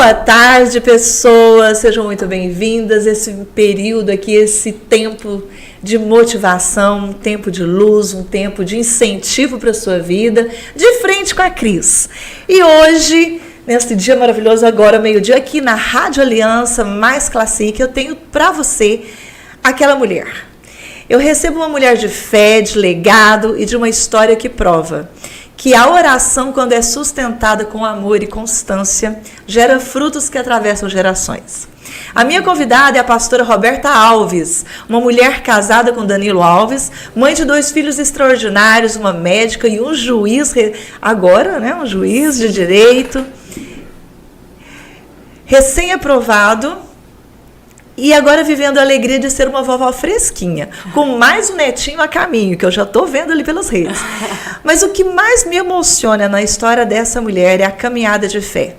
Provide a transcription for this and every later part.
Boa tarde, pessoas, sejam muito bem-vindas. Esse período aqui, esse tempo de motivação, um tempo de luz, um tempo de incentivo para a sua vida, de frente com a Cris. E hoje, nesse dia maravilhoso, agora meio-dia, aqui na Rádio Aliança Mais Classique, eu tenho para você aquela mulher. Eu recebo uma mulher de fé, de legado e de uma história que prova que a oração, quando é sustentada com amor e constância, gera frutos que atravessam gerações. A minha convidada é a pastora Roberta Alves, uma mulher casada com Danilo Alves, mãe de 2 filhos extraordinários, uma médica e um juiz, agora, né, um juiz de direito, recém-aprovado, e agora vivendo a alegria de ser uma vovó fresquinha, com mais um netinho a caminho, que eu já estou vendo ali pelas redes. Mas o que mais me emociona na história dessa mulher é a caminhada de fé.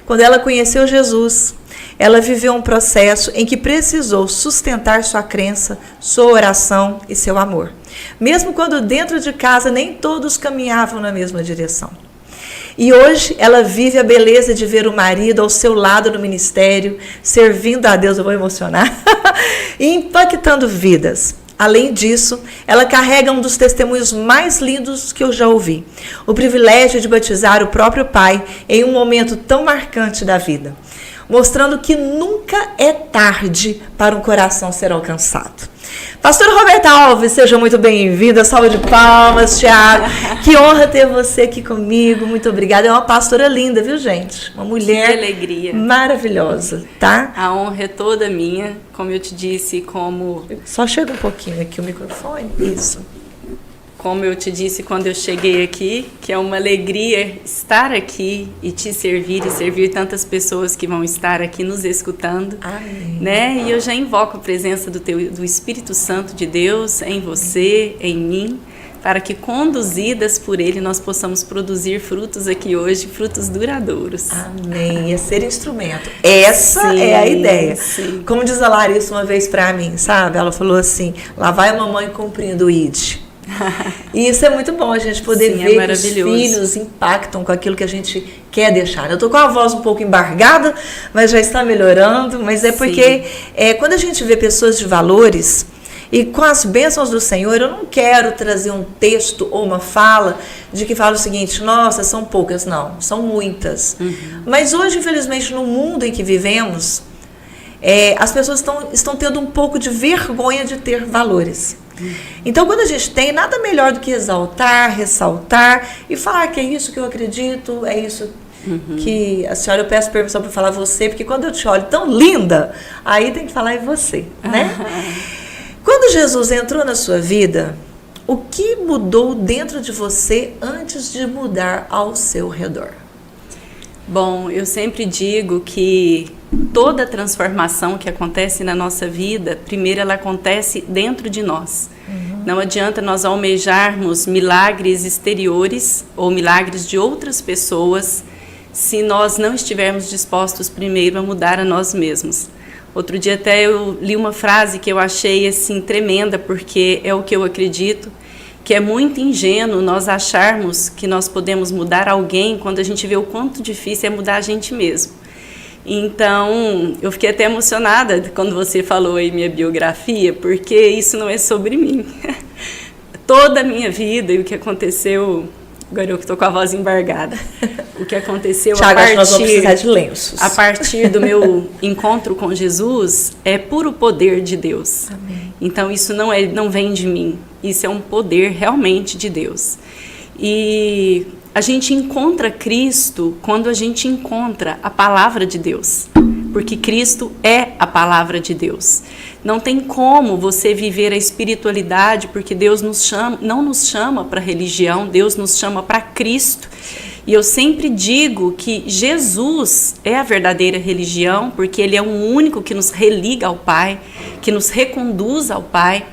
Quando ela conheceu Jesus, ela viveu um processo em que precisou sustentar sua crença, sua oração e seu amor. Mesmo quando dentro de casa nem todos caminhavam na mesma direção. E hoje ela vive a beleza de ver o marido ao seu lado no ministério, servindo a Deus, eu vou emocionar, e impactando vidas. Além disso, ela carrega um dos testemunhos mais lindos que eu já ouvi. O privilégio de batizar o próprio pai em um momento tão marcante da vida, mostrando que nunca é tarde para um coração ser alcançado. Pastora Roberta Alves, seja muito bem-vinda, salva de palmas, Thiago, que honra ter você aqui comigo, muito obrigada, é uma pastora linda, viu gente? Uma mulher que alegria. Maravilhosa, tá? A honra é toda minha, como eu te disse, como... Só chega um pouquinho aqui o microfone, isso. Como eu te disse quando eu cheguei aqui, que é uma alegria estar aqui e te servir e servir tantas pessoas que vão estar aqui nos escutando. Amém. Né? E eu já invoco a presença do Espírito Santo de Deus em você, em mim, para que conduzidas por Ele nós possamos produzir frutos aqui hoje, frutos duradouros. Amém. É ser instrumento. Essa sim, é a ideia. Sim. Como diz a Larissa uma vez para mim, sabe? Ela falou assim, lá vai a mamãe cumprindo o ID. E isso é muito bom, a gente poder sim, ver que os filhos impactam com aquilo que a gente quer deixar. Eu tô com a voz um pouco embargada, mas já está melhorando. Mas é porque quando a gente vê pessoas de valores e com as bênçãos do Senhor, eu não quero trazer um texto ou uma fala de que fala o seguinte, nossa, são poucas. Não, são muitas. Mas hoje, infelizmente, no mundo em que vivemos, as pessoas estão tendo um pouco de vergonha de ter valores. Então, quando a gente tem, nada melhor do que exaltar, ressaltar e falar que é isso que eu acredito, é isso que a senhora, eu peço permissão para falar você, porque quando eu te olho tão linda, aí tem que falar em você, né? Quando Jesus entrou na sua vida, o que mudou dentro de você antes de mudar ao seu redor? Bom, eu sempre digo que toda transformação que acontece na nossa vida, primeiro ela acontece dentro de nós. Não adianta nós almejarmos milagres exteriores ou milagres de outras pessoas se nós não estivermos dispostos primeiro a mudar a nós mesmos. Outro dia até eu li uma frase que eu achei assim tremenda, porque é o que eu acredito, que é muito ingênuo nós acharmos que nós podemos mudar alguém quando a gente vê o quanto difícil é mudar a gente mesmo. Então, eu fiquei até emocionada quando você falou aí minha biografia, porque isso não é sobre mim. Toda a minha vida e o que aconteceu... Agora eu estou com a voz embargada. O que aconteceu Thiago, nós vamos precisar de lenços. A partir do meu encontro com Jesus é puro poder de Deus. Amém. Então, isso não vem de mim. Isso é um poder realmente de Deus. E... a gente encontra Cristo quando a gente encontra a palavra de Deus, porque Cristo é a palavra de Deus. Não tem como você viver a espiritualidade, porque Deus não nos chama para religião, Deus nos chama para Cristo. E eu sempre digo que Jesus é a verdadeira religião, porque Ele é o único que nos religa ao Pai, que nos reconduz ao Pai.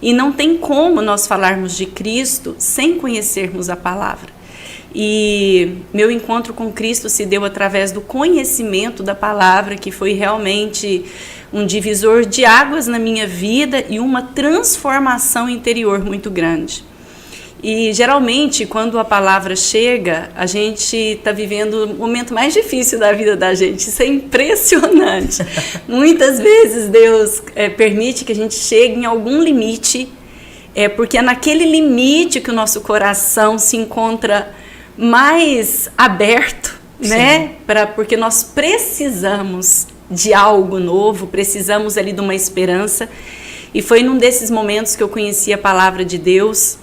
E não tem como nós falarmos de Cristo sem conhecermos a palavra. E meu encontro com Cristo se deu através do conhecimento da palavra, que foi realmente um divisor de águas na minha vida e uma transformação interior muito grande. E geralmente, quando a palavra chega, a gente está vivendo o momento mais difícil da vida da gente. Isso é impressionante. Muitas vezes Deus permite que a gente chegue em algum limite, porque é naquele limite que o nosso coração se encontra mais aberto, né? Porque nós precisamos de algo novo, precisamos ali de uma esperança. E foi num desses momentos que eu conheci a palavra de Deus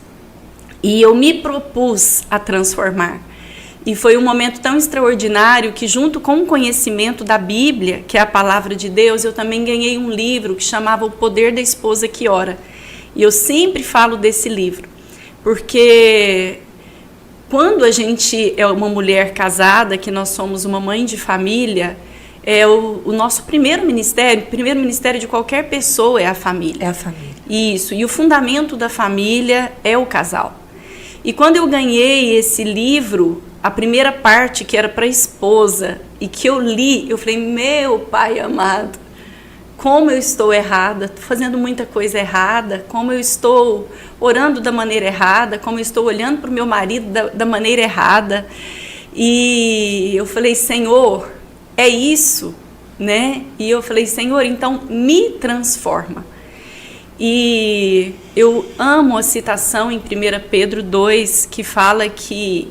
e eu me propus a transformar. E foi um momento tão extraordinário que, junto com o conhecimento da Bíblia, que é a palavra de Deus, eu também ganhei um livro que chamava O Poder da Esposa que Ora. E eu sempre falo desse livro, porque quando a gente é uma mulher casada, que nós somos uma mãe de família, o nosso primeiro ministério de qualquer pessoa é a família. É a família. Isso, e o fundamento da família é o casal. E quando eu ganhei esse livro, a primeira parte que era para a esposa, e que eu li, eu falei, meu Pai amado, como eu estou errada, estou fazendo muita coisa errada, como eu estou orando da maneira errada, como eu estou olhando para o meu marido da maneira errada. E eu falei, Senhor, é isso, né? E eu falei, Senhor, então me transforma. E eu amo a citação em 1 Pedro 2, que fala que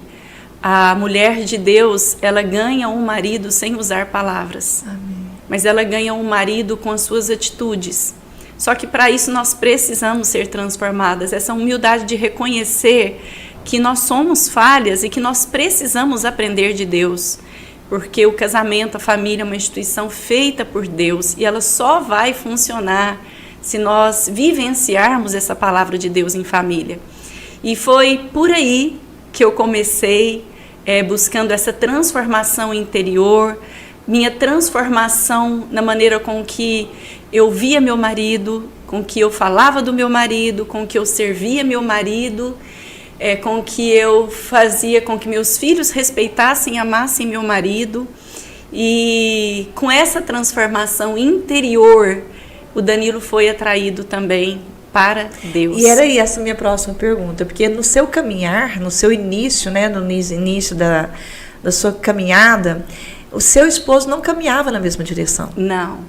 a mulher de Deus, ela ganha um marido sem usar palavras. Amém. Mas ela ganha um marido com as suas atitudes. Só que para isso nós precisamos ser transformadas. Essa humildade de reconhecer que nós somos falhas e que nós precisamos aprender de Deus. Porque o casamento, a família é uma instituição feita por Deus e ela só vai funcionar se nós vivenciarmos essa palavra de Deus em família. E foi por aí que eu comecei buscando essa transformação interior, minha transformação na maneira com que eu via meu marido, com que eu falava do meu marido, com que eu servia meu marido, com que eu fazia com que meus filhos respeitassem e amassem meu marido. E com essa transformação interior, o Danilo foi atraído também para Deus. E era aí essa minha próxima pergunta, porque no seu caminhar, no seu início, né, no início da sua caminhada, o seu esposo não caminhava na mesma direção. Não.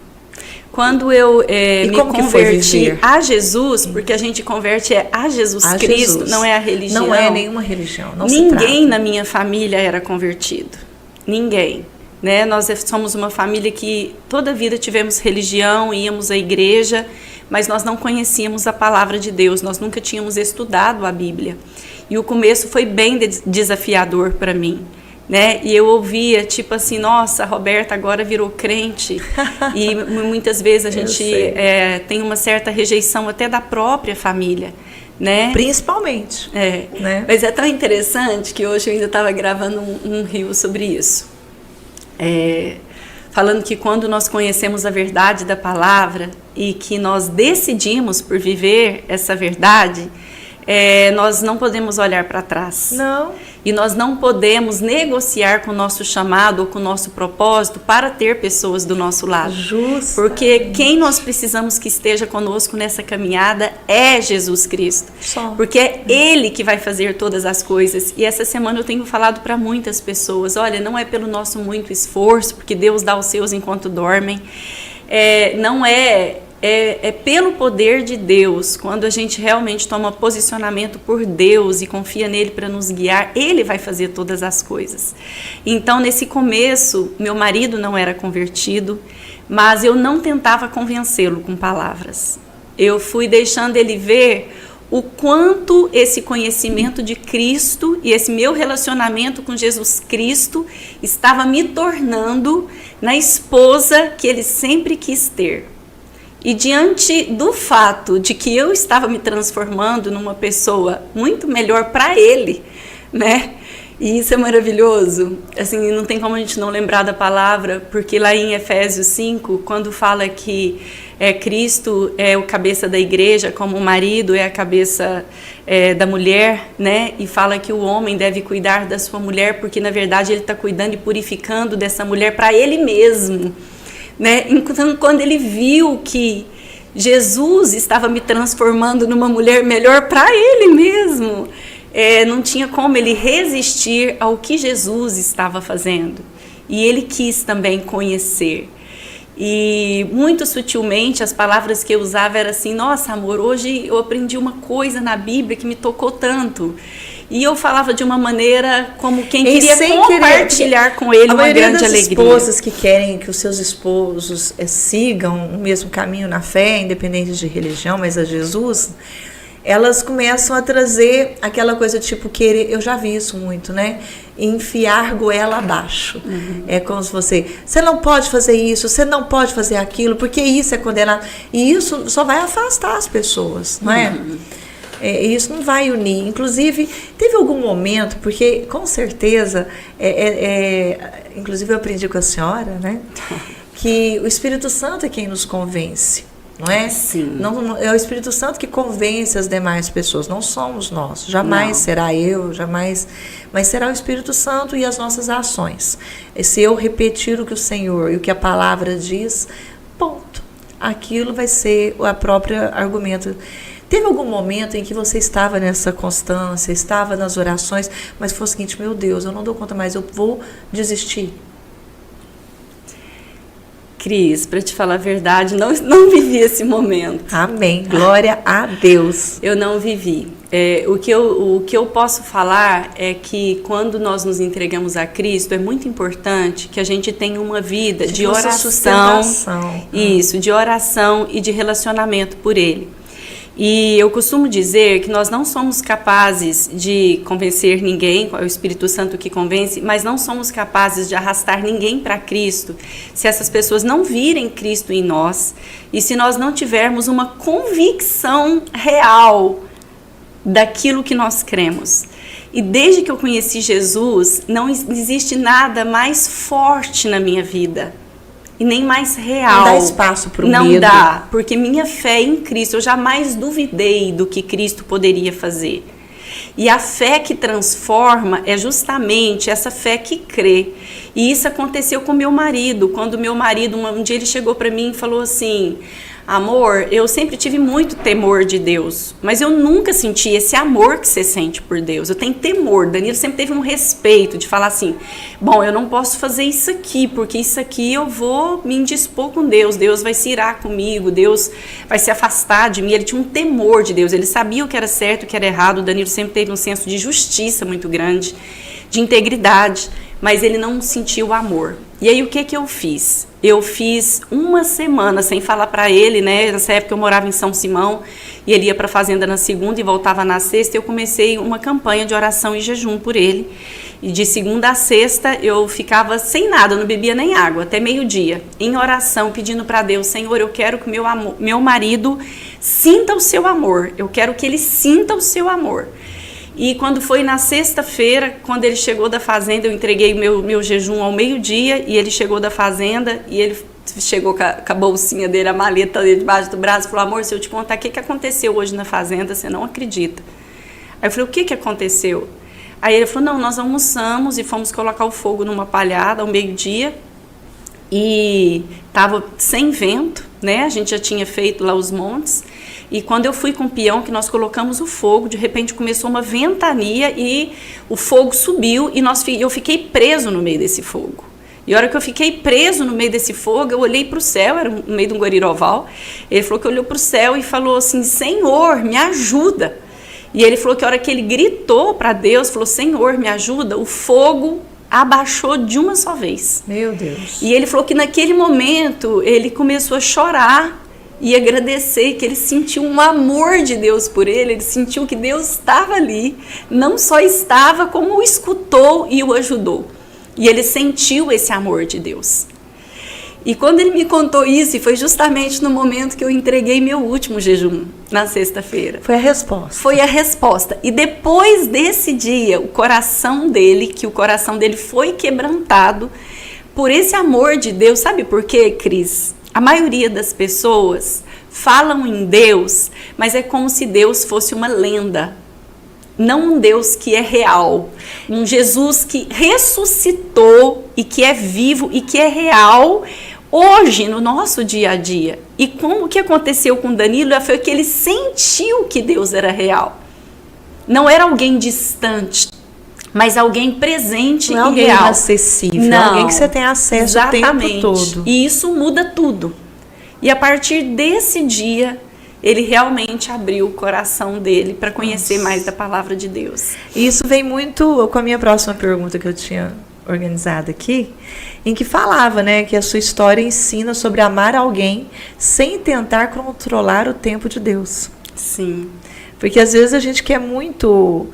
Quando eu me converti a Jesus, porque a gente converte a Jesus Cristo, não é a religião. Não é nenhuma religião. Não Ninguém na minha família era convertido. Ninguém. Né? Nós somos uma família que toda a vida tivemos religião, íamos à igreja, mas nós não conhecíamos a palavra de Deus, nós nunca tínhamos estudado a Bíblia. E o começo foi bem desafiador para mim. Né? E eu ouvia, tipo assim, nossa, a Roberta agora virou crente. E muitas vezes a gente tem uma certa rejeição até da própria família. Né? Principalmente. Né? Mas é tão interessante que hoje eu ainda estava gravando um reel sobre isso. Falando que quando nós conhecemos a verdade da palavra e que nós decidimos por viver essa verdade, nós não podemos olhar para trás. Não. E nós não podemos negociar com o nosso chamado ou com o nosso propósito para ter pessoas do nosso lado. Justo. Porque quem nós precisamos que esteja conosco nessa caminhada é Jesus Cristo. Só. Porque é Ele que vai fazer todas as coisas. E essa semana eu tenho falado para muitas pessoas, olha, não é pelo nosso muito esforço, porque Deus dá os seus enquanto dormem. Não é pelo poder de Deus. Quando a gente realmente toma posicionamento por Deus e confia nele para nos guiar, Ele vai fazer todas as coisas. Então, nesse começo, meu marido não era convertido, mas eu não tentava convencê-lo com palavras. Eu fui deixando ele ver o quanto esse conhecimento de Cristo e esse meu relacionamento com Jesus Cristo estava me tornando na esposa que ele sempre quis ter. E diante do fato de que eu estava me transformando numa pessoa muito melhor para ele, né? E isso é maravilhoso. Assim, não tem como a gente não lembrar da palavra, porque lá em Efésios 5, quando fala que Cristo é o cabeça da igreja, como o marido é a cabeça da mulher, né? E fala que o homem deve cuidar da sua mulher, porque na verdade ele está cuidando e purificando dessa mulher para ele mesmo. Né? Então, quando ele viu que Jesus estava me transformando numa mulher melhor para ele mesmo, não tinha como ele resistir ao que Jesus estava fazendo. E ele quis também conhecer. E muito sutilmente as palavras que eu usava eram assim: nossa, amor, hoje eu aprendi uma coisa na Bíblia que me tocou tanto. E eu falava de uma maneira como quem queria compartilhar com ele uma grande alegria. As esposas que querem que os seus esposos sigam o mesmo caminho na fé, independente de religião, mas a Jesus, elas começam a trazer aquela coisa tipo querer, eu já vi isso muito, né? Enfiar goela abaixo. É como se você não pode fazer isso, você não pode fazer aquilo, porque isso é condenado. E isso só vai afastar as pessoas, não é? Isso não vai unir. Inclusive, teve algum momento, porque com certeza, inclusive eu aprendi com a senhora, né? Que o Espírito Santo é quem nos convence. Não é? Sim. Não, é o Espírito Santo que convence as demais pessoas, não somos nós, jamais será eu, jamais, mas será o Espírito Santo e as nossas ações. Se eu repetir o que o Senhor e o que a palavra diz, ponto, aquilo vai ser a própria argumento. Teve algum momento em que você estava nessa constância, estava nas orações, mas foi o seguinte: meu Deus, eu não dou conta mais, eu vou desistir? Cris, para te falar a verdade, não vivi esse momento. Amém, glória a Deus. Eu não vivi. O que eu posso falar é que quando nós nos entregamos a Cristo, é muito importante que a gente tenha uma vida de oração. Isso, de oração e de relacionamento por Ele. E eu costumo dizer que nós não somos capazes de convencer ninguém, é o Espírito Santo que convence, mas não somos capazes de arrastar ninguém para Cristo se essas pessoas não virem Cristo em nós e se nós não tivermos uma convicção real daquilo que nós cremos. E desde que eu conheci Jesus, não existe nada mais forte na minha vida. E nem mais real. Não dá espaço para o medo. Não dá, porque minha fé em Cristo, eu jamais duvidei do que Cristo poderia fazer. E a fé que transforma é justamente essa fé que crê. E isso aconteceu com meu marido, quando meu marido, um dia ele chegou para mim e falou assim: amor, eu sempre tive muito temor de Deus, mas eu nunca senti esse amor que você sente por Deus. Eu tenho temor. Danilo sempre teve um respeito de falar assim: bom, eu não posso fazer isso aqui, porque isso aqui eu vou me indispor com Deus, Deus vai se irar comigo, Deus vai se afastar de mim. Ele tinha um temor de Deus, ele sabia o que era certo e o que era errado. O Danilo sempre teve um senso de justiça muito grande, de integridade, mas ele não sentiu o amor. E aí o que eu fiz? Eu fiz uma semana sem falar para ele, né? Nessa época eu morava em São Simão e ele ia para a fazenda na segunda e voltava na sexta. Eu comecei uma campanha de oração e jejum por ele. E de segunda a sexta eu ficava sem nada, eu não bebia nem água, até meio-dia, em oração, pedindo para Deus: Senhor, eu quero que meu marido sinta o seu amor. Eu quero que ele sinta o seu amor. E quando foi na sexta-feira, quando ele chegou da fazenda, eu entreguei meu jejum ao meio-dia, e ele chegou da fazenda, e ele chegou com a bolsinha dele, a maleta dele debaixo do braço, e falou: amor, se eu te contar o que aconteceu hoje na fazenda, você não acredita. Aí eu falei: o que aconteceu? Aí ele falou: não, nós almoçamos e fomos colocar o fogo numa palhada ao meio-dia, e estava sem vento, né? A gente já tinha feito lá os montes. E quando eu fui com o peão, que nós colocamos o fogo, de repente começou uma ventania e o fogo subiu e eu fiquei preso no meio desse fogo. E a hora que eu fiquei preso no meio desse fogo, eu olhei para o céu, era no meio de um guariroval. Ele falou que olhou para o céu e falou assim: Senhor, me ajuda. E ele falou que a hora que ele gritou para Deus, falou: Senhor, me ajuda, o fogo abaixou de uma só vez. Meu Deus. E ele falou que naquele momento ele começou a chorar e agradecer, que ele sentiu um amor de Deus por ele sentiu que Deus estava ali, não só estava, como o escutou e o ajudou. E ele sentiu esse amor de Deus. E quando ele me contou isso, e foi justamente no momento que eu entreguei meu último jejum, na sexta-feira. Foi a resposta. Foi a resposta. E depois desse dia, o coração dele foi quebrantado por esse amor de Deus. Sabe por quê, Cris? A maioria das pessoas falam em Deus, mas é como se Deus fosse uma lenda. Não um Deus que é real. Um Jesus que ressuscitou e que é vivo e que é real hoje no nosso dia a dia. E como que aconteceu com Danilo foi que ele sentiu que Deus era real. Não era alguém distante, mas alguém presente não é e alguém real. inacessível, Não, é alguém que você tem acesso o tempo todo. E isso muda tudo. E a partir desse dia, ele realmente abriu o coração dele para conhecer mais da palavra de Deus. E isso vem muito com a minha próxima pergunta que eu tinha organizada aqui, em que falava, né, que a sua história ensina sobre amar alguém sem tentar controlar o tempo de Deus. Sim. Porque às vezes a gente quer muito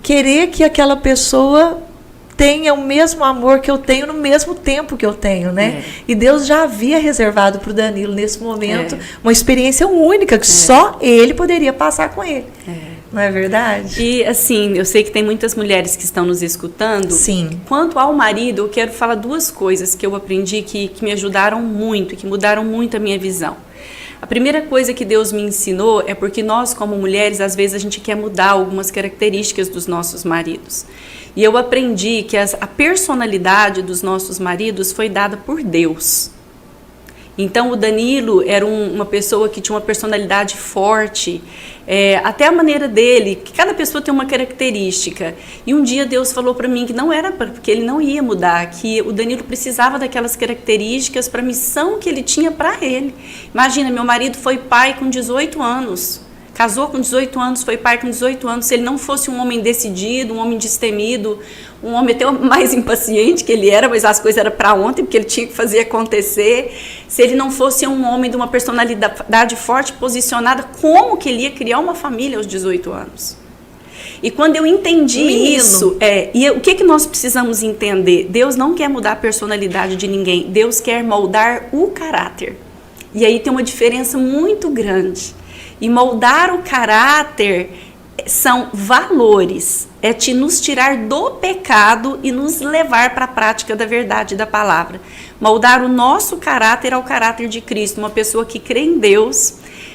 querer que aquela pessoa tenha o mesmo amor que eu tenho no mesmo tempo que eu tenho, né? E Deus já havia reservado para o Danilo, nesse momento, uma experiência única que só ele poderia passar com ele. Não é verdade? E assim, eu sei que tem muitas mulheres que estão nos escutando. Sim. Quanto ao marido, eu quero falar duas coisas que eu aprendi que me ajudaram muito, que mudaram muito a minha visão. A primeira coisa que Deus me ensinou é porque nós, como mulheres, às vezes a gente quer mudar algumas características dos nossos maridos. E eu aprendi que a personalidade dos nossos maridos foi dada por Deus. Então, o Danilo era uma pessoa que tinha uma personalidade forte, até a maneira dele, que cada pessoa tem uma característica. E um dia Deus falou para mim que não era porque ele não ia mudar, que o Danilo precisava daquelas características para a missão que ele tinha para ele. Imagina, meu marido foi pai com 18 anos. Casou com 18 anos, foi pai com 18 anos. Se ele não fosse um homem decidido, um homem destemido, um homem até mais impaciente que ele era, mas as coisas eram para ontem, porque ele tinha que fazer acontecer. Se ele não fosse um homem de uma personalidade forte, posicionada, como que ele ia criar uma família aos 18 anos? E quando eu entendi isso, e o que nós precisamos entender? Deus não quer mudar a personalidade de ninguém, Deus quer moldar o caráter. E aí tem uma diferença muito grande. E moldar o caráter são valores, nos tirar do pecado e nos levar para a prática da verdade da palavra. Moldar o nosso caráter ao caráter de Cristo, uma pessoa que crê em Deus,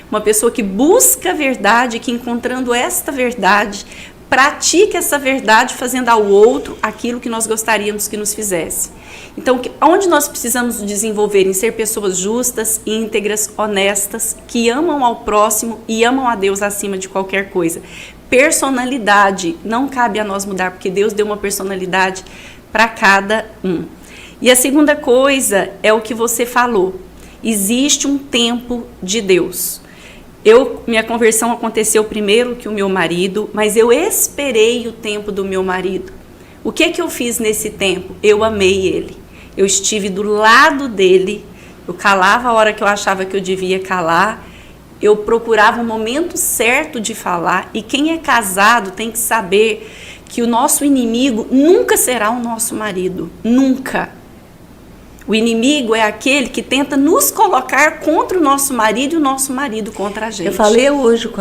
uma pessoa que busca a verdade, que encontrando esta verdade, pratica essa verdade fazendo ao outro aquilo que nós gostaríamos que nos fizesse. Então, onde nós precisamos desenvolver em ser pessoas justas, íntegras, honestas, que amam ao próximo e amam a Deus acima de qualquer coisa. Personalidade, não cabe a nós mudar, porque Deus deu uma personalidade para cada um. E a segunda coisa é o que você falou. Existe um tempo de Deus. Minha conversão aconteceu primeiro que o meu marido, mas eu esperei o tempo do meu marido. O que eu fiz nesse tempo? Eu amei ele. Eu estive do lado dele, eu calava a hora que eu achava que eu devia calar, eu procurava o momento certo de falar, e quem é casado tem que saber que o nosso inimigo nunca será o nosso marido, nunca. O inimigo é aquele que tenta nos colocar contra o nosso marido e o nosso marido contra a gente. Eu falei hoje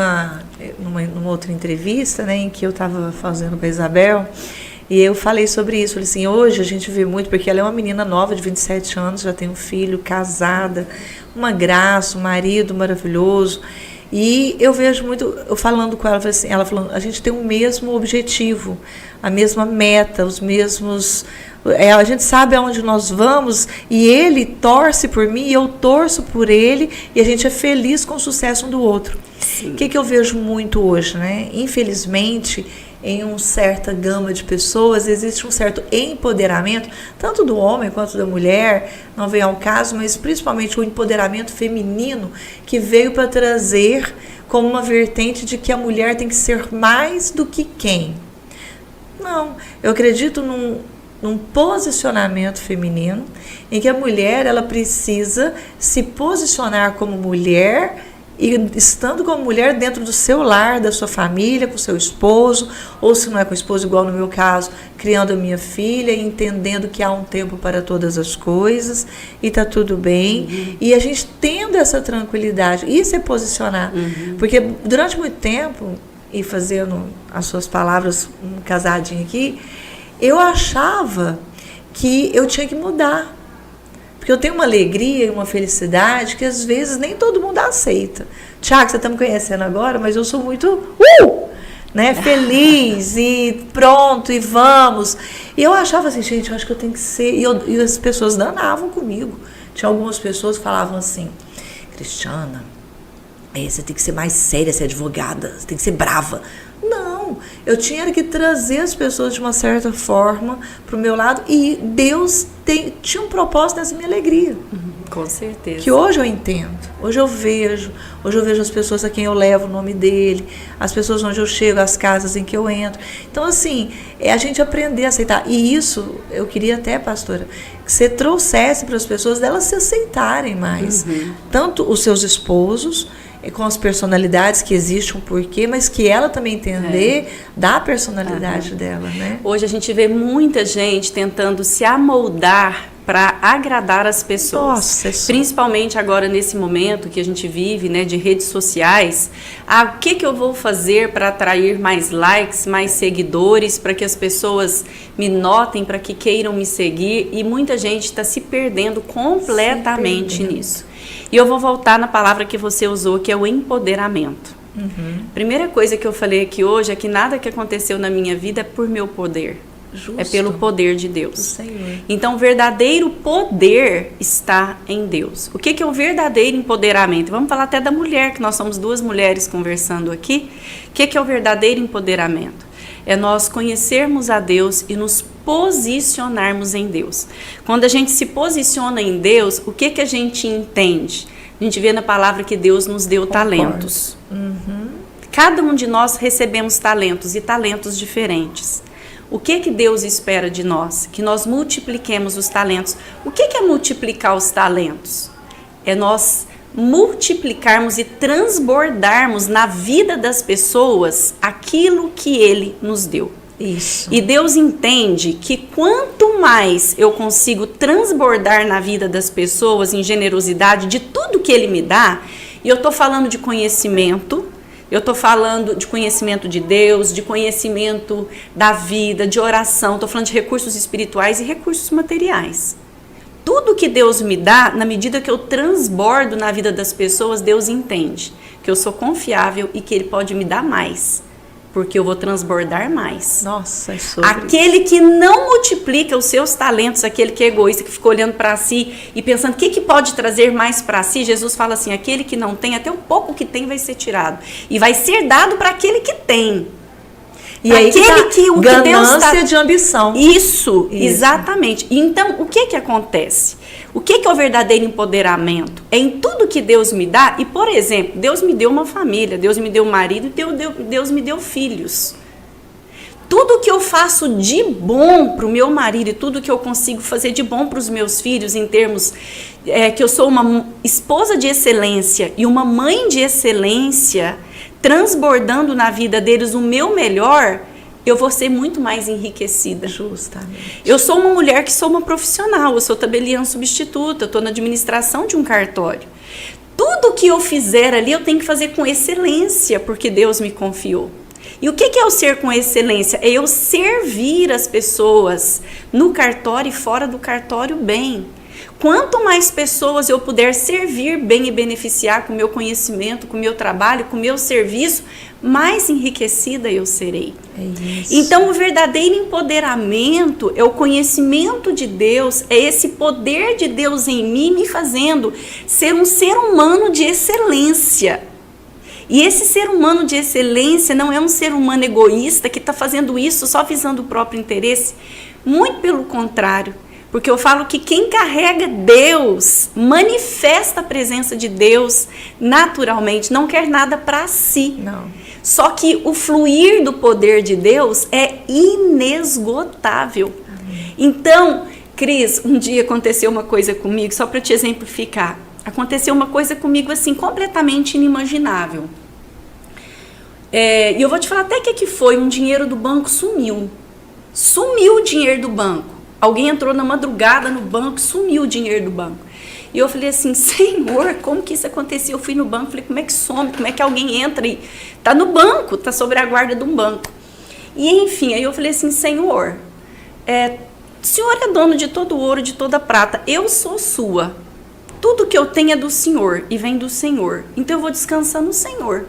numa outra entrevista, né, em que eu estava fazendo com a Isabel, e eu falei sobre isso. Falei assim, hoje a gente vê muito, porque ela é uma menina nova de 27 anos, já tem um filho, casada, uma graça, um marido maravilhoso. E eu vejo muito, eu falando com ela, ela falando, a gente tem o mesmo objetivo, a mesma meta, os mesmos... a gente sabe aonde nós vamos, e ele torce por mim, e eu torço por ele, e a gente é feliz com o sucesso um do outro. O que eu vejo muito hoje, né? Infelizmente, em uma certa gama de pessoas, existe um certo empoderamento, tanto do homem quanto da mulher, não vem ao caso, mas principalmente o empoderamento feminino, que veio para trazer como uma vertente de que a mulher tem que ser mais do que quem. Não, eu acredito num posicionamento feminino, em que a mulher ela precisa se posicionar como mulher, e estando como mulher dentro do seu lar, da sua família, com seu esposo, ou se não é com o esposo, igual no meu caso, criando a minha filha, entendendo que há um tempo para todas as coisas, e está tudo bem. E a gente tendo essa tranquilidade, isso é posicionar. Porque durante muito tempo, e fazendo as suas palavras um casadinho aqui, eu achava que eu tinha que mudar. Porque eu tenho uma alegria e uma felicidade que às vezes nem todo mundo aceita. Tiago, você está me conhecendo agora, mas eu sou muito né, feliz e pronto, e vamos. E eu achava assim, gente, eu acho que eu tenho que ser... E as pessoas danavam comigo. Tinha algumas pessoas que falavam assim, Cristiana, você tem que ser mais séria, ser advogada, você tem que ser brava. Não, eu tinha que trazer as pessoas de uma certa forma para o meu lado, e Deus tinha um propósito nessa minha alegria. Com certeza. Que hoje eu entendo, hoje eu vejo as pessoas a quem eu levo o nome dele, as pessoas onde eu chego, as casas em que eu entro. Então, assim, é a gente aprender a aceitar. E isso, eu queria até, pastora, que você trouxesse para as pessoas, delas se aceitarem mais. Tanto os seus esposos, com as personalidades que existem, um porquê, mas que ela também entender da personalidade dela, né? Hoje a gente vê muita gente tentando se amoldar para agradar as pessoas. Nossa, principalmente agora nesse momento que a gente vive, né, de redes sociais. O que eu vou fazer para atrair mais likes, mais seguidores, para que as pessoas me notem, para que queiram me seguir, e muita gente está se perdendo completamente nisso. E eu vou voltar na palavra que você usou, que é o empoderamento. Primeira coisa que eu falei aqui hoje é que nada que aconteceu na minha vida é por meu poder. Justo. É pelo poder de Deus. Do Senhor. Então, o verdadeiro poder está em Deus. O que é o verdadeiro empoderamento? Vamos falar até da mulher, que nós somos duas mulheres conversando aqui. O que é o verdadeiro empoderamento? É nós conhecermos a Deus e nos posicionarmos em Deus. Quando a gente se posiciona em Deus, o que a gente entende? A gente vê na palavra que Deus nos deu talentos. Cada um de nós recebemos talentos, e talentos diferentes. O que Deus espera de nós? Que nós multipliquemos os talentos. O que é multiplicar os talentos? É nós multiplicarmos e transbordarmos na vida das pessoas aquilo que Ele nos deu. Isso. E Deus entende que quanto mais eu consigo transbordar na vida das pessoas em generosidade de tudo que Ele me dá, e eu estou falando de conhecimento, eu estou falando de conhecimento de Deus, de conhecimento da vida, de oração, estou falando de recursos espirituais e recursos materiais. Tudo que Deus me dá, na medida que eu transbordo na vida das pessoas, Deus entende que eu sou confiável e que Ele pode me dar mais, porque eu vou transbordar mais. Nossa, é sobre aquele isso. Que não multiplica os seus talentos, aquele que é egoísta, que fica olhando para si e pensando o que pode trazer mais para si, Jesus fala assim, aquele que não tem, até o pouco que tem vai ser tirado. E vai ser dado para aquele que tem. E aí aquele que o ganância que Deus de ambição. Isso, exatamente. Então, o que acontece? O que é o verdadeiro empoderamento? É em tudo que Deus me dá. E, por exemplo, Deus me deu uma família, Deus me deu um marido, Deus me deu filhos. Tudo que eu faço de bom para o meu marido e tudo que eu consigo fazer de bom para os meus filhos, em termos que eu sou uma esposa de excelência e uma mãe de excelência, transbordando na vida deles o meu melhor, eu vou ser muito mais enriquecida. Justamente. Eu sou uma mulher que sou uma profissional, eu sou tabeliã substituta, eu estou na administração de um cartório. Tudo que eu fizer ali, eu tenho que fazer com excelência, porque Deus me confiou. E o que é o ser com excelência? É eu servir as pessoas no cartório e fora do cartório bem. Quanto mais pessoas eu puder servir bem e beneficiar com o meu conhecimento, com o meu trabalho, com o meu serviço, mais enriquecida eu serei. É isso. Então, o verdadeiro empoderamento é o conhecimento de Deus, é esse poder de Deus em mim me fazendo ser um ser humano de excelência. E esse ser humano de excelência não é um ser humano egoísta que está fazendo isso só visando o próprio interesse. Muito pelo contrário. Porque eu falo que quem carrega Deus, manifesta a presença de Deus naturalmente, não quer nada para si. Não. Só que o fluir do poder de Deus é inesgotável. Amém. Então, Cris, um dia aconteceu uma coisa comigo, só para te exemplificar. Aconteceu uma coisa comigo assim, completamente inimaginável. E eu vou te falar até que foi, um dinheiro do banco sumiu. Sumiu o dinheiro do banco. Alguém entrou na madrugada no banco, sumiu o dinheiro do banco. E eu falei assim, Senhor, como que isso aconteceu? Eu fui no banco, falei, como é que some? Como é que alguém entra e tá no banco, tá sobre a guarda de um banco? E enfim, aí eu falei assim, Senhor, o Senhor é dono de todo ouro, de toda prata, eu sou sua. Tudo que eu tenho é do Senhor e vem do Senhor. Então eu vou descansar no Senhor.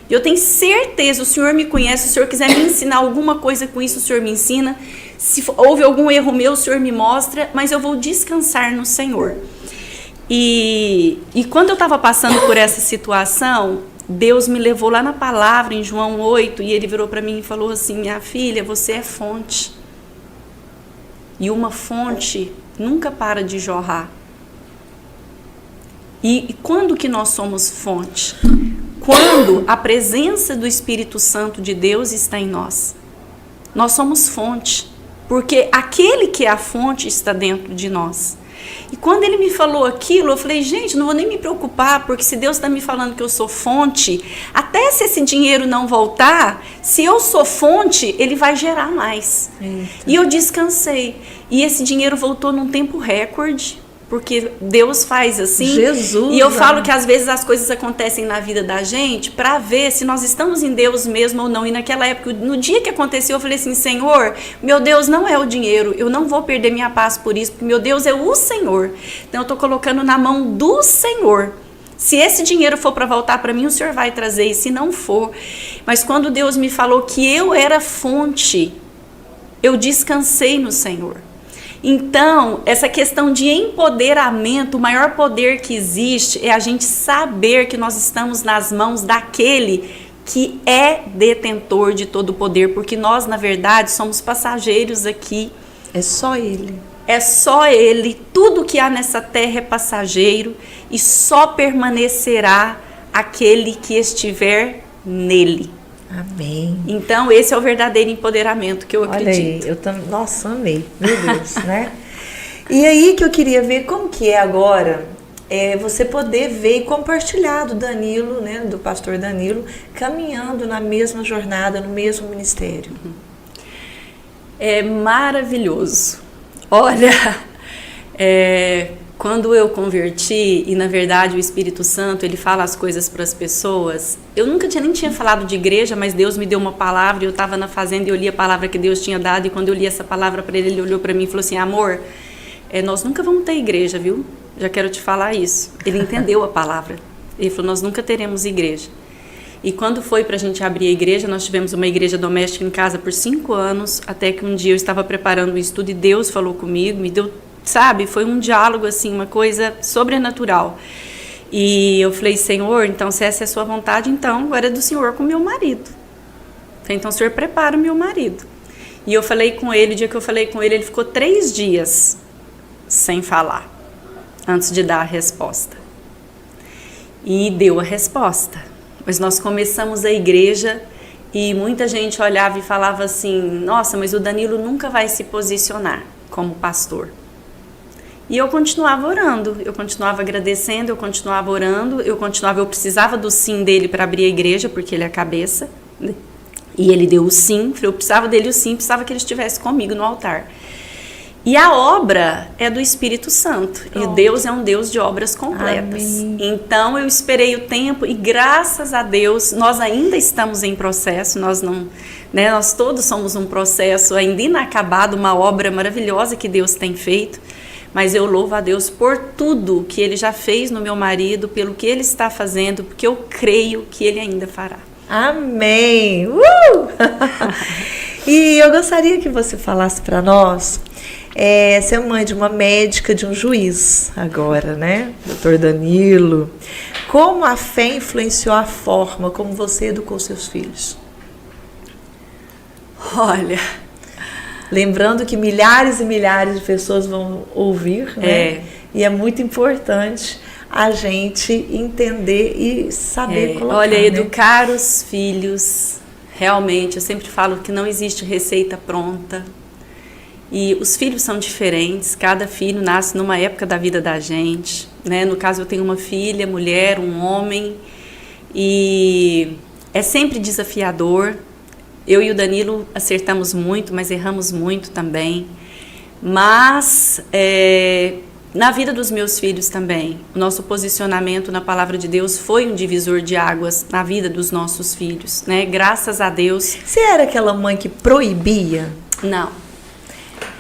Eu tenho certeza, o Senhor me conhece, se o Senhor quiser me ensinar alguma coisa com isso, o Senhor me ensina. Se houve algum erro meu, o Senhor me mostra, mas eu vou descansar no Senhor. E quando eu estava passando por essa situação, Deus me levou lá na palavra, em João 8, e ele virou para mim e falou assim: minha filha, você é fonte. E uma fonte nunca para de jorrar. E quando que nós somos fonte? Quando a presença do Espírito Santo de Deus está em nós. Nós somos fonte, porque aquele que é a fonte está dentro de nós. E quando ele me falou aquilo, eu falei, gente, não vou nem me preocupar, porque se Deus está me falando que eu sou fonte, até se esse dinheiro não voltar, se eu sou fonte, ele vai gerar mais. Eita. E eu descansei. E esse dinheiro voltou num tempo recorde, porque Deus faz assim. Jesus, e eu falo que às vezes as coisas acontecem na vida da gente para ver se nós estamos em Deus mesmo ou não. E naquela época, no dia que aconteceu, eu falei assim, Senhor, meu Deus não é o dinheiro, eu não vou perder minha paz por isso, porque meu Deus é o Senhor. Então eu estou colocando na mão do Senhor. Se esse dinheiro for para voltar para mim, o Senhor vai trazer, e se não for. Mas quando Deus me falou que eu era fonte, eu descansei no Senhor. Então, essa questão de empoderamento, o maior poder que existe é a gente saber que nós estamos nas mãos daquele que é detentor de todo o poder, porque nós, na verdade, somos passageiros aqui. É só Ele. É só Ele. Tudo que há nessa terra é passageiro e só permanecerá aquele que estiver nele. Amém. Então, esse é o verdadeiro empoderamento que eu acredito. Olha aí, nossa, amei, meu Deus, né? E aí que eu queria ver como que é agora, você poder ver e compartilhar do Danilo, né, do pastor Danilo, caminhando na mesma jornada, no mesmo ministério. É maravilhoso. Olha, quando eu converti, e na verdade o Espírito Santo, ele fala as coisas para as pessoas, eu nunca nem tinha falado de igreja, mas Deus me deu uma palavra, e eu estava na fazenda e eu li a palavra que Deus tinha dado, e quando eu li essa palavra para ele, ele olhou para mim e falou assim, amor, nós nunca vamos ter igreja, viu? Já quero te falar isso. Ele entendeu a palavra. Ele falou, nós nunca teremos igreja. E quando foi para a gente abrir a igreja, nós tivemos uma igreja doméstica em casa por 5 anos, até que um dia eu estava preparando um estudo e Deus falou comigo, me deu, sabe, foi um diálogo assim, uma coisa sobrenatural. E eu falei, Senhor, então se essa é a sua vontade, então agora é do Senhor com o meu marido. Então o Senhor prepara o meu marido. E eu falei com ele, o dia que eu falei com ele ficou 3 dias sem falar, antes de dar a resposta. E deu a resposta. Mas nós começamos a igreja e muita gente olhava e falava assim, nossa, mas o Danilo nunca vai se posicionar como pastor. E eu continuava orando, eu continuava agradecendo, eu continuava orando, eu precisava do sim dele para abrir a igreja, porque ele é a cabeça, e ele deu o sim, eu precisava dele o sim, precisava que ele estivesse comigo no altar. E a obra é do Espírito Santo, e Deus é um Deus de obras completas. Amém. Então eu esperei o tempo e graças a Deus nós ainda estamos em processo, nós todos somos um processo ainda inacabado, uma obra maravilhosa que Deus tem feito. Mas eu louvo a Deus por tudo que Ele já fez no meu marido, pelo que Ele está fazendo, porque eu creio que Ele ainda fará. Amém! E eu gostaria que você falasse para nós, você é mãe de uma médica, de um juiz agora, né? Doutor Danilo. Como a fé influenciou a forma como você educou seus filhos? Olha... Lembrando que milhares e milhares de pessoas vão ouvir, né? E é muito importante a gente entender e saber colocar. Olha, educar os filhos, realmente, eu sempre falo que não existe receita pronta. E os filhos são diferentes, cada filho nasce numa época da vida da gente, né? No caso, eu tenho uma filha, mulher, um homem, e é sempre desafiador. Eu e o Danilo acertamos muito, mas erramos muito também. Mas na vida dos meus filhos também, o nosso posicionamento na palavra de Deus foi um divisor de águas na vida dos nossos filhos, né? Graças a Deus. Você era aquela mãe que proibia? Não.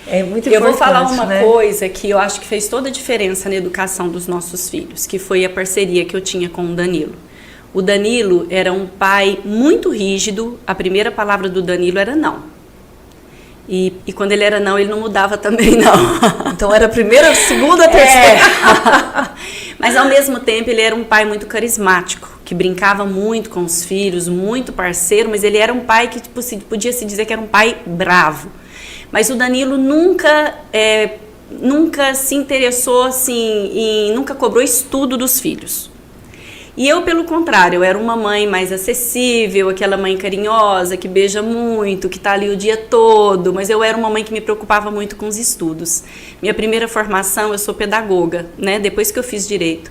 É muito importante, eu vou falar uma né? coisa que eu acho que fez toda a diferença na educação dos nossos filhos, que foi a parceria que eu tinha com o Danilo. O Danilo era um pai muito rígido, a primeira palavra do Danilo era não. E quando ele era não, ele não mudava também não. Então era a primeira, a segunda, a terceira. Mas ao mesmo tempo ele era um pai muito carismático. que brincava muito com os filhos, muito parceiro, mas ele era um pai que tipo, podia se dizer que era um pai bravo. Mas o Danilo nunca se interessou assim, nunca cobrou estudo dos filhos. E eu, pelo contrário, eu era uma mãe mais acessível, aquela mãe carinhosa, que beija muito, que está ali o dia todo, mas eu era uma mãe que me preocupava muito com os estudos. Minha primeira formação, eu sou pedagoga, né? Depois que eu fiz direito.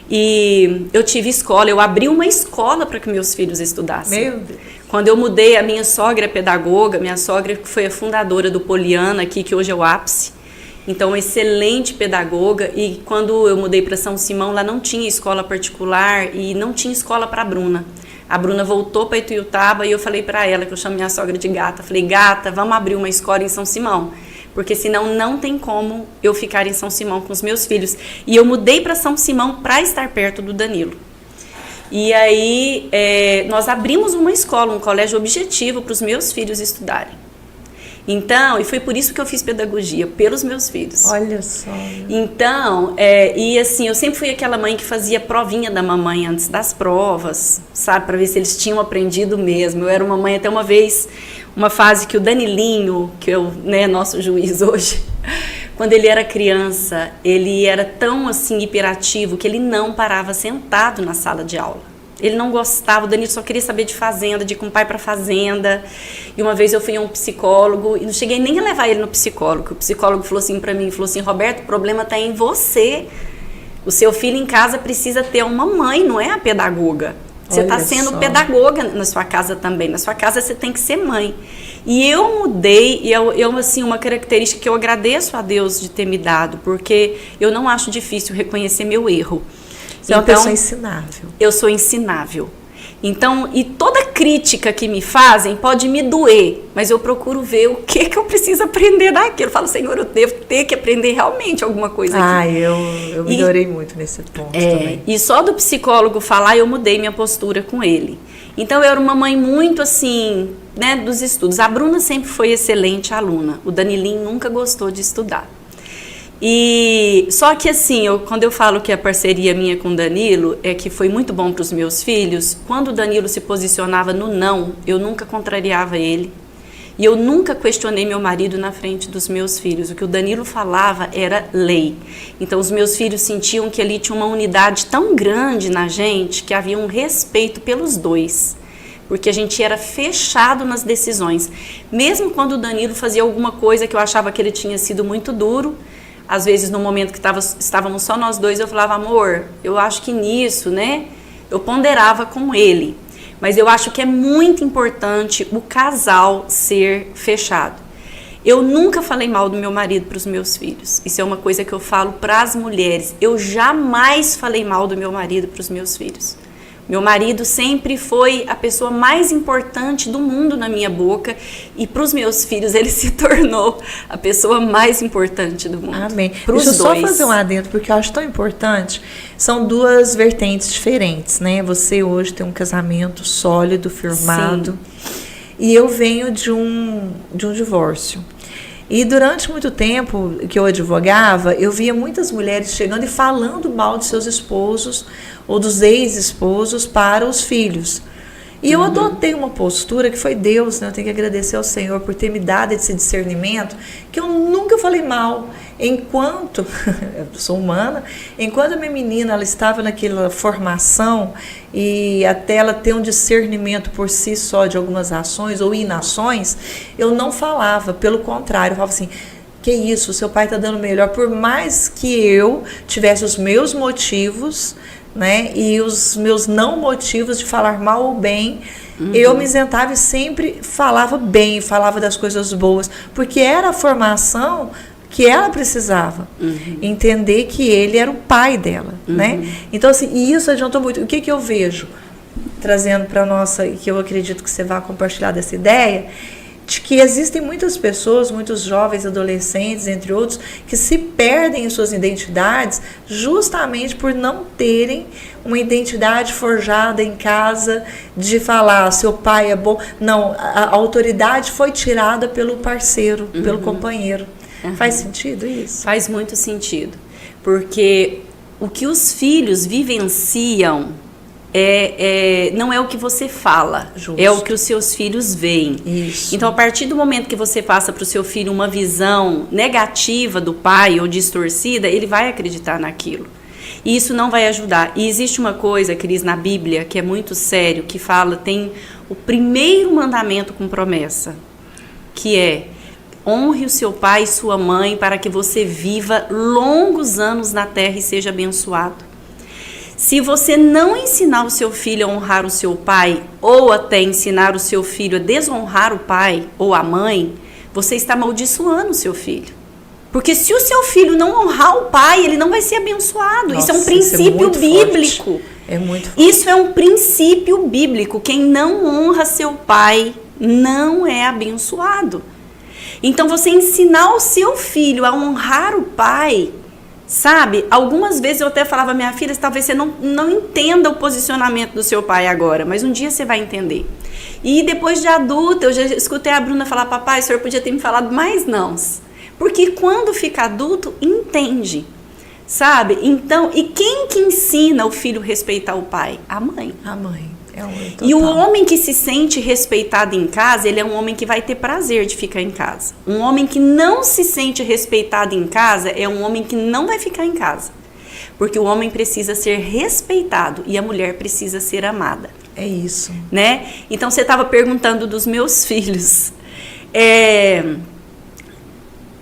E eu tive escola, eu abri uma escola para que meus filhos estudassem. Meu Deus. Quando eu mudei, a minha sogra é pedagoga, minha sogra foi a fundadora do Poliana aqui, que hoje é o ápice. Então, uma excelente pedagoga, e quando eu mudei para São Simão, lá não tinha escola particular e não tinha escola para a Bruna. A Bruna voltou para Ituiutaba e eu falei para ela, que eu chamo minha sogra de Gata, falei, Gata, vamos abrir uma escola em São Simão, porque senão não tem como eu ficar em São Simão com os meus filhos. E eu mudei para São Simão para estar perto do Danilo. E aí, nós abrimos uma escola, um colégio objetivo para os meus filhos estudarem. Então, e foi por isso que eu fiz pedagogia, pelos meus filhos. Olha só. Então, e assim, eu sempre fui aquela mãe que fazia provinha da mamãe antes das provas, sabe, para ver se eles tinham aprendido mesmo. Eu era uma mãe até uma vez, uma fase que o Danilinho, que é o nosso juiz hoje, quando ele era criança, ele era tão assim hiperativo que ele não parava sentado na sala de aula. Ele não gostava, o Danilo só queria saber de fazenda, de ir com o pai para fazenda. E uma vez eu fui a um psicólogo e não cheguei nem a levar ele no psicólogo. O psicólogo falou assim para mim, falou assim, Roberto, o problema está em você. O seu filho em casa precisa ter uma mãe, não é a pedagoga. Você está sendo pedagoga na sua casa também. Na sua casa você tem que ser mãe. E eu mudei, e eu assim, uma característica que eu agradeço a Deus de ter me dado, porque eu não acho difícil reconhecer meu erro. Você é uma pessoa ensinável. Eu sou ensinável. Então, e toda crítica que me fazem pode me doer, mas eu procuro ver o que eu preciso aprender daquilo. Eu falo, Senhor, eu devo ter que aprender realmente alguma coisa aqui. Eu melhorei muito nesse ponto também. E só do psicólogo falar, eu mudei minha postura com ele. Então, eu era uma mãe muito assim, né, dos estudos. A Bruna sempre foi excelente aluna. O Danilinho nunca gostou de estudar. E só que assim, quando eu falo que a parceria minha com o Danilo é que foi muito bom para os meus filhos, quando o Danilo se posicionava no não, eu nunca contrariava ele. E eu nunca questionei meu marido na frente dos meus filhos. O que o Danilo falava era lei. Então os meus filhos sentiam que ali tinha uma unidade tão grande na gente que havia um respeito pelos dois. Porque a gente era fechado nas decisões. Mesmo quando o Danilo fazia alguma coisa que eu achava que ele tinha sido muito duro, às vezes, no momento que estávamos só nós dois, eu falava, amor, eu acho que nisso, né? Eu ponderava com ele. Mas eu acho que é muito importante o casal ser fechado. Eu nunca falei mal do meu marido para os meus filhos. Isso é uma coisa que eu falo para as mulheres. Eu jamais falei mal do meu marido para os meus filhos. Meu marido sempre foi a pessoa mais importante do mundo na minha boca, e para os meus filhos ele se tornou a pessoa mais importante do mundo. Amém. Deixa eu só fazer um adendo, porque eu acho tão importante. São duas vertentes diferentes, né? Você hoje tem um casamento sólido, firmado. Sim. E eu venho de um divórcio. E durante muito tempo que eu advogava, eu via muitas mulheres chegando e falando mal de seus esposos ou dos ex-esposos para os filhos. E eu adotei uma postura que foi Deus, né? Eu tenho que agradecer ao Senhor por ter me dado esse discernimento, que eu nunca falei mal. Enquanto, eu sou humana, enquanto a minha menina ela estava naquela formação e até ela ter um discernimento por si só de algumas ações ou inações, eu não falava, pelo contrário, eu falava assim, que isso, seu pai está dando melhor, por mais que eu tivesse os meus motivos, né, e os meus não motivos de falar mal ou bem, eu me isentava e sempre falava bem, falava das coisas boas, porque era a formação que ela precisava entender que ele era o pai dela, né? Então, assim, e isso adiantou muito. O que eu vejo, trazendo para a nossa, e que eu acredito que você vai compartilhar dessa ideia, de que existem muitas pessoas, muitos jovens, adolescentes, entre outros, que se perdem em suas identidades justamente por não terem uma identidade forjada em casa, de falar, seu pai é bom. Não, a autoridade foi tirada pelo parceiro, pelo companheiro. Faz sentido isso? Faz muito sentido, porque o que os filhos vivenciam não é o que você fala, Justo. é o que os seus filhos veem. Isso. Então, a partir do momento que você passa para o seu filho uma visão negativa do pai ou distorcida, ele vai acreditar naquilo. E isso não vai ajudar. E existe uma coisa, Cris, na Bíblia, que é muito sério, que fala, tem o primeiro mandamento com promessa, que é: honre o seu pai e sua mãe para que você viva longos anos na terra e seja abençoado. Se você não ensinar o seu filho a honrar o seu pai, ou até ensinar o seu filho a desonrar o pai ou a mãe, você está amaldiçoando o seu filho. Porque se o seu filho não honrar o pai, ele não vai ser abençoado. Nossa, isso é um princípio bíblico. Forte. É muito forte. Isso é um princípio bíblico. Quem não honra seu pai não é abençoado. Então, você ensinar o seu filho a honrar o pai, sabe? Algumas vezes eu até falava, minha filha, talvez você não entenda o posicionamento do seu pai agora, mas um dia você vai entender. E depois de adulta, eu já escutei a Bruna falar, papai, o senhor podia ter me falado mais não. Porque quando fica adulto, entende, sabe? Então, e quem que ensina o filho a respeitar o pai? A mãe. A mãe. E o homem que se sente respeitado em casa, ele é um homem que vai ter prazer de ficar em casa. Um homem que não se sente respeitado em casa é um homem que não vai ficar em casa. Porque o homem precisa ser respeitado e a mulher precisa ser amada. É isso. Né? Então, você estava perguntando dos meus filhos.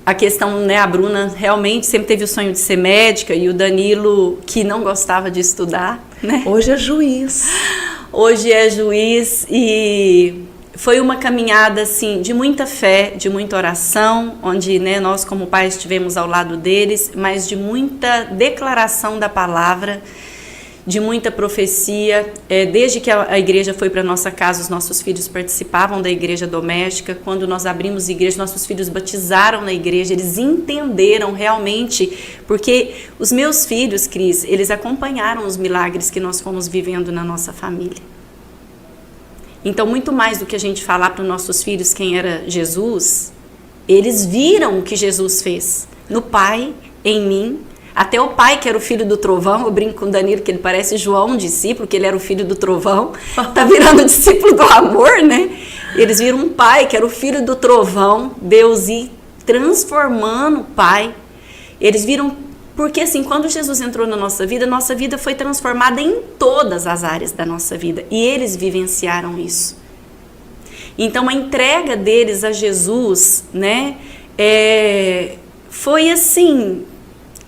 A questão, né, a Bruna realmente sempre teve o sonho de ser médica e o Danilo, que não gostava de estudar, né? Hoje é juiz. Hoje é juiz e foi uma caminhada, assim, de muita fé, de muita oração, onde, né, nós como pais estivemos ao lado deles, mas de muita declaração da palavra, de muita profecia. Desde que a igreja foi para nossa casa, os nossos filhos participavam da igreja doméstica. Quando nós abrimos igreja, nossos filhos batizaram na igreja, eles entenderam realmente, porque os meus filhos, Cris, eles acompanharam os milagres que nós fomos vivendo na nossa família. Então, muito mais do que a gente falar para os nossos filhos quem era Jesus, eles viram o que Jesus fez no Pai, em mim. Até o pai, que era o filho do trovão, eu brinco com o Danilo que ele parece João, um discípulo, que ele era o filho do trovão, tá virando discípulo do amor, né? Eles viram um pai, que era o filho do trovão, Deus ir transformando o pai. Eles viram, porque assim, quando Jesus entrou na nossa vida foi transformada em todas as áreas da nossa vida, e eles vivenciaram isso. Então, a entrega deles a Jesus, né, foi assim...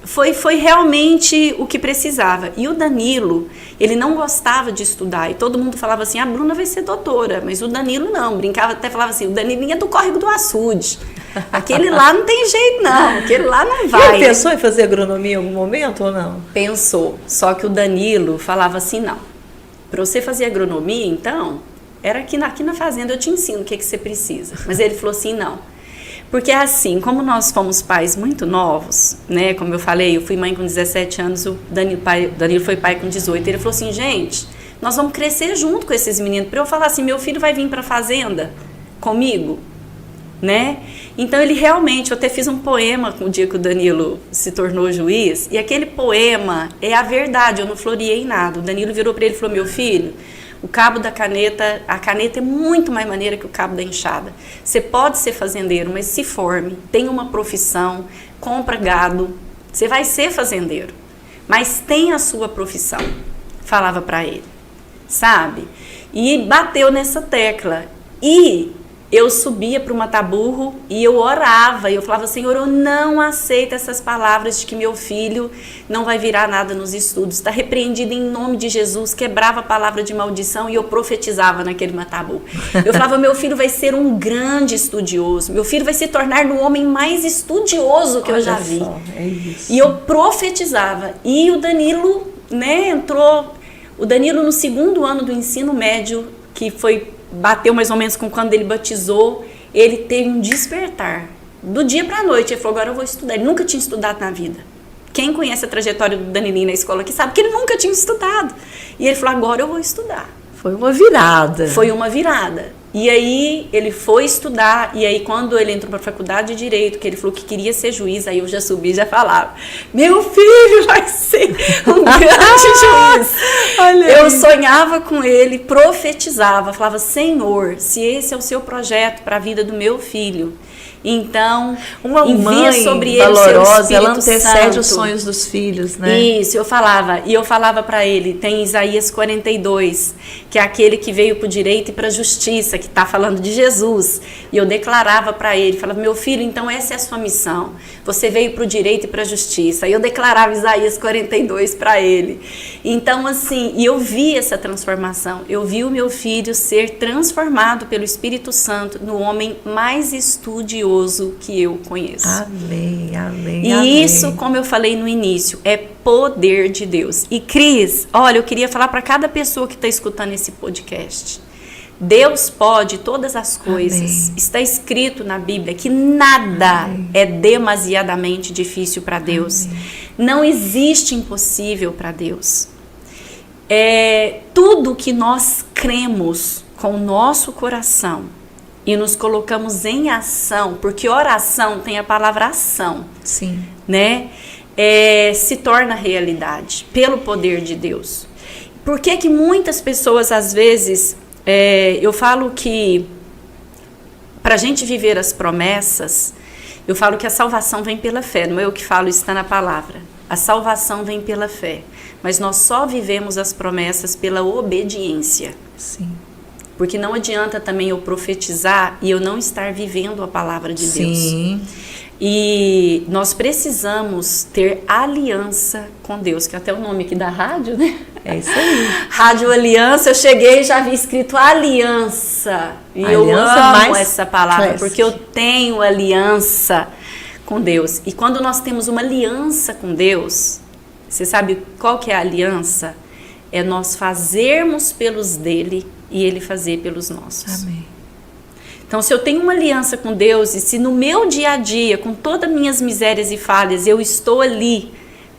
Foi realmente o que precisava. E o Danilo, ele não gostava de estudar. E todo mundo falava assim, a Bruna vai ser doutora. Mas o Danilo não, brincava, até falava assim, o Danilinho é do córrego do açude. Aquele lá não tem jeito não, aquele lá não vai. Ele pensou em fazer agronomia em algum momento ou não? Pensou, só que o Danilo falava assim, não. Para você fazer agronomia, então, era aqui na fazenda eu te ensino o que você precisa. Mas ele falou assim, não. Porque assim, como nós fomos pais muito novos, né, como eu falei, eu fui mãe com 17 anos, o Danilo foi pai com 18, ele falou assim, gente, nós vamos crescer junto com esses meninos, para eu falar assim, meu filho vai vir para a fazenda comigo, né? Então ele realmente, eu até fiz um poema no dia que o Danilo se tornou juiz, e aquele poema é a verdade, eu não floreei nada. O Danilo virou para ele e falou, meu filho, o cabo da caneta, a caneta é muito mais maneira que o cabo da enxada. Você pode ser fazendeiro, mas se forme, tenha uma profissão, compra gado, você vai ser fazendeiro, mas tenha a sua profissão, falava para ele, sabe? E bateu nessa tecla. E eu subia para o mataburro e eu orava, e eu falava, Senhor, eu não aceito essas palavras de que meu filho não vai virar nada nos estudos, está repreendido em nome de Jesus, quebrava a palavra de maldição e eu profetizava naquele mataburro. Eu falava, meu filho vai ser um grande estudioso, meu filho vai se tornar o homem mais estudioso que eu já vi. É isso. E eu profetizava, e o Danilo, né, entrou, o Danilo no 2º ano do ensino médio, que bateu mais ou menos com quando ele batizou, ele teve um despertar. Do dia para a noite, ele falou, agora eu vou estudar. Ele nunca tinha estudado na vida. Quem conhece a trajetória do Danilinho na escola aqui sabe que ele nunca tinha estudado. E ele falou, agora eu vou estudar. Foi uma virada. Foi uma virada. E aí ele foi estudar, e aí quando ele entrou para a faculdade de Direito, que ele falou que queria ser juiz, aí eu já subi e já falava, meu filho vai ser um grande juiz. Eu sonhava com ele, profetizava, falava, Senhor, se esse é o seu projeto para a vida do meu filho, então uma envia mãe sobre ele valorosa, o seu ela antecede Santo. Os sonhos dos filhos, né? Isso, eu falava para ele, tem Isaías 42, que é aquele que veio para o direito e para a justiça, que está falando de Jesus, e eu declarava para ele, falava, meu filho, então essa é a sua missão, você veio para o direito e para a justiça, e eu declarava Isaías 42 para ele, então assim, e eu vi essa transformação, eu vi o meu filho ser transformado pelo Espírito Santo no homem mais estudioso que eu conheço. Amém, amém. E amém. isso, como eu falei no início, é poder de Deus. E Cris, olha, eu queria falar para cada pessoa que está escutando esse podcast. Deus pode todas as coisas. Amém. Está escrito na Bíblia que nada amém. É demasiadamente difícil para Deus. Amém. Não existe impossível para Deus. Tudo que nós cremos com o nosso coração e nos colocamos em ação, porque oração tem a palavra ação. Sim. Né? Se torna realidade pelo poder de Deus. Por que muitas pessoas, às vezes, eu falo que para a gente viver as promessas, eu falo que a salvação vem pela fé, não é eu que falo, está na palavra. A salvação vem pela fé, mas nós só vivemos as promessas pela obediência. Sim. Porque não adianta também eu profetizar e eu não estar vivendo a palavra de Deus. Sim. E nós precisamos ter aliança com Deus, que é até o nome aqui da rádio, né? É isso aí. Rádio Aliança, eu cheguei e já vi escrito aliança. E aliança, eu amo essa palavra, classic. Porque eu tenho aliança com Deus. E quando nós temos uma aliança com Deus, você sabe qual que é a aliança? É nós fazermos pelos dele e ele fazer pelos nossos. Amém. Então, se eu tenho uma aliança com Deus e se no meu dia a dia, com todas as minhas misérias e falhas, eu estou ali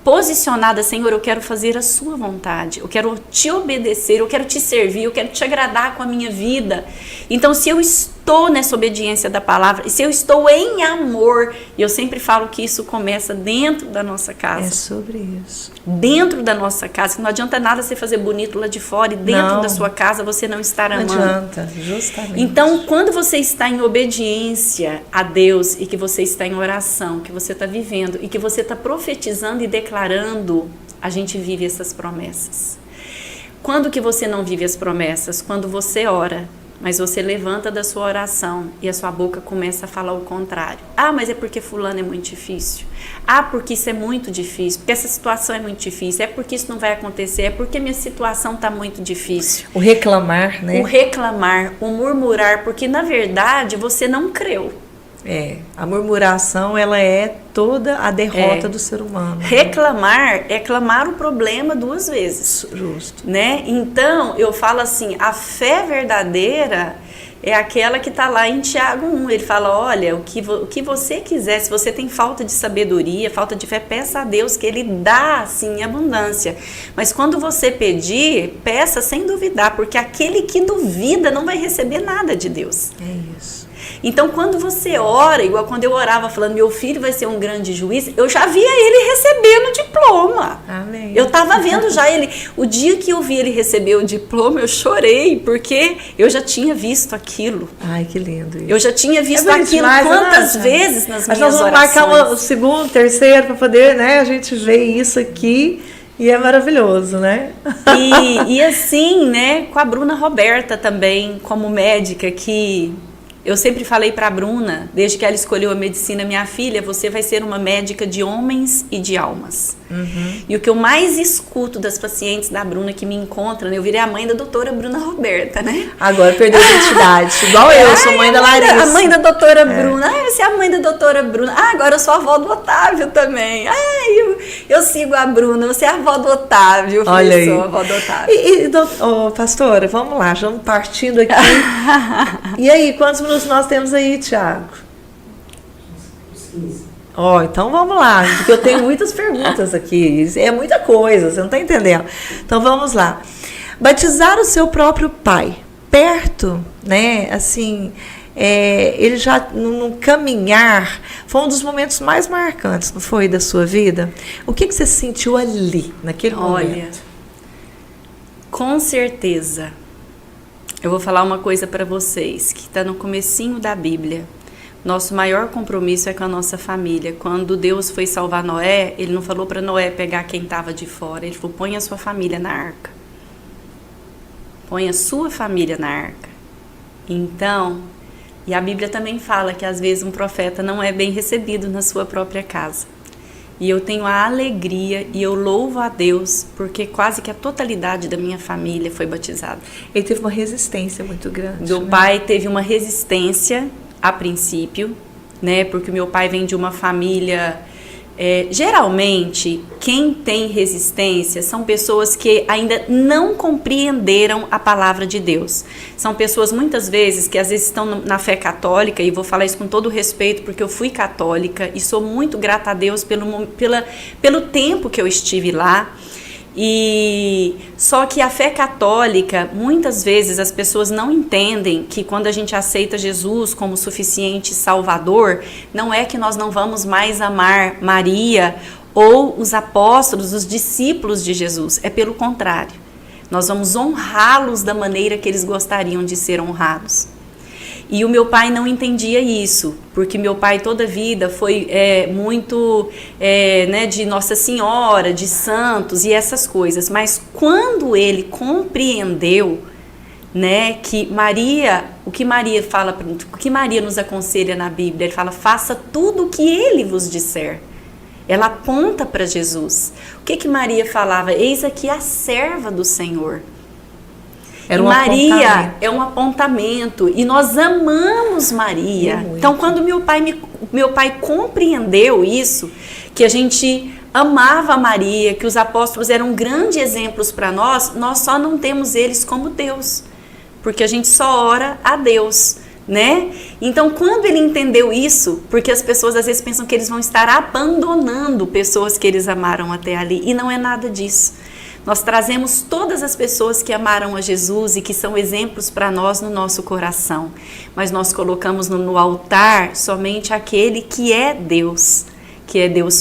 posicionada, Senhor, eu quero fazer a sua vontade, eu quero te obedecer, eu quero te servir, eu quero te agradar com a minha vida. Então, se eu estou nessa obediência da palavra, e se eu estou em amor, e eu sempre falo que isso começa dentro da nossa casa. É sobre isso. Dentro da nossa casa, que não adianta nada você fazer bonito lá de fora e dentro da sua casa você não estar amando. Não adianta, justamente. Então, quando você está em obediência a Deus e que você está em oração, que você está vivendo e que você está profetizando e declarando, a gente vive essas promessas. Quando que você não vive as promessas? Quando você ora, mas você levanta da sua oração e a sua boca começa a falar o contrário. Ah, mas é porque fulano é muito difícil. Ah, porque isso é muito difícil. Porque essa situação é muito difícil. É porque isso não vai acontecer. É porque minha situação está muito difícil. O reclamar, né? O reclamar, o murmurar, porque na verdade você não creu. A murmuração, ela é toda a derrota do ser humano. Reclamar é clamar o problema duas vezes. Justo. Né? Então, eu falo assim, a fé verdadeira é aquela que está lá em Tiago 1. Ele fala, olha, o que você quiser, se você tem falta de sabedoria, falta de fé, peça a Deus que Ele dá, assim, em abundância. Mas quando você pedir, peça sem duvidar, porque aquele que duvida não vai receber nada de Deus. É isso. Então, quando você ora, igual quando eu orava falando, meu filho vai ser um grande juiz, eu já via ele recebendo o diploma. Amém. Eu estava vendo já ele. O dia que eu vi ele receber o diploma, eu chorei, porque eu já tinha visto aquilo. Ai, que lindo isso. Eu já tinha visto aquilo quantas vezes nas minhas orações. Nós vamos marcar o segundo, terceiro, para poder, né, a gente ver isso aqui. E é maravilhoso, né? E assim, né, com a Bruna Roberta também, como médica, que eu sempre falei para a Bruna, desde que ela escolheu a medicina, minha filha, você vai ser uma médica de homens e de almas. Uhum. E o que eu mais escuto das pacientes da Bruna que me encontram, né, eu virei a mãe da doutora Bruna Roberta, né? Agora perdeu a identidade. Igual eu, sou mãe da Larissa. A mãe da doutora Bruna. Ai, você é a mãe da doutora Bruna. Ah, agora eu sou a avó do Otávio também. Ai, eu sigo a Bruna, você é a avó do Otávio. Eu Olha aí. Sou a avó do Otávio. Pastora, vamos lá, vamos partindo aqui. E aí, quantos minutos nós temos aí, Tiago? Então vamos lá, porque eu tenho muitas perguntas aqui, é muita coisa, você não está entendendo. Então vamos lá. Batizar o seu próprio pai perto, né? Assim, ele já no caminhar, foi um dos momentos mais marcantes, não foi, da sua vida? O que você sentiu ali, naquele momento? Olha, com certeza, eu vou falar uma coisa para vocês, que está no comecinho da Bíblia. Nosso maior compromisso é com a nossa família. Quando Deus foi salvar Noé, ele não falou para Noé pegar quem estava de fora. Ele falou, põe a sua família na arca. Põe a sua família na arca. Então, e a Bíblia também fala que às vezes um profeta não é bem recebido na sua própria casa. E eu tenho a alegria e eu louvo a Deus porque quase que a totalidade da minha família foi batizada. Ele teve uma resistência muito grande. Meu pai teve uma resistência a princípio, né? Porque o meu pai vem de uma família... geralmente, quem tem resistência são pessoas que ainda não compreenderam a palavra de Deus. São pessoas, muitas vezes, que às vezes estão na fé católica, e vou falar isso com todo respeito, porque eu fui católica e sou muito grata a Deus pelo tempo que eu estive lá. E só que a fé católica, muitas vezes as pessoas não entendem que quando a gente aceita Jesus como suficiente Salvador, não é que nós não vamos mais amar Maria ou os apóstolos, os discípulos de Jesus, é pelo contrário. Nós vamos honrá-los da maneira que eles gostariam de ser honrados. E o meu pai não entendia isso, porque meu pai toda a vida foi muito né, de Nossa Senhora, de santos e essas coisas. Mas quando ele compreendeu, né, que Maria, o que Maria fala, o que Maria nos aconselha na Bíblia, ele fala, faça tudo o que ele vos disser. Ela aponta para Jesus. O que Maria falava? Eis aqui a serva do Senhor. E Maria é um apontamento e nós amamos Maria. Então, quando meu pai compreendeu isso, que a gente amava Maria, que os apóstolos eram grandes exemplos para nós só não temos eles como Deus, porque a gente só ora a Deus, né? Então, quando ele entendeu isso, porque as pessoas às vezes pensam que eles vão estar abandonando pessoas que eles amaram até ali, e não é nada disso. Nós trazemos todas as pessoas que amaram a Jesus e que são exemplos para nós no nosso coração. Mas nós colocamos no altar somente aquele que é Deus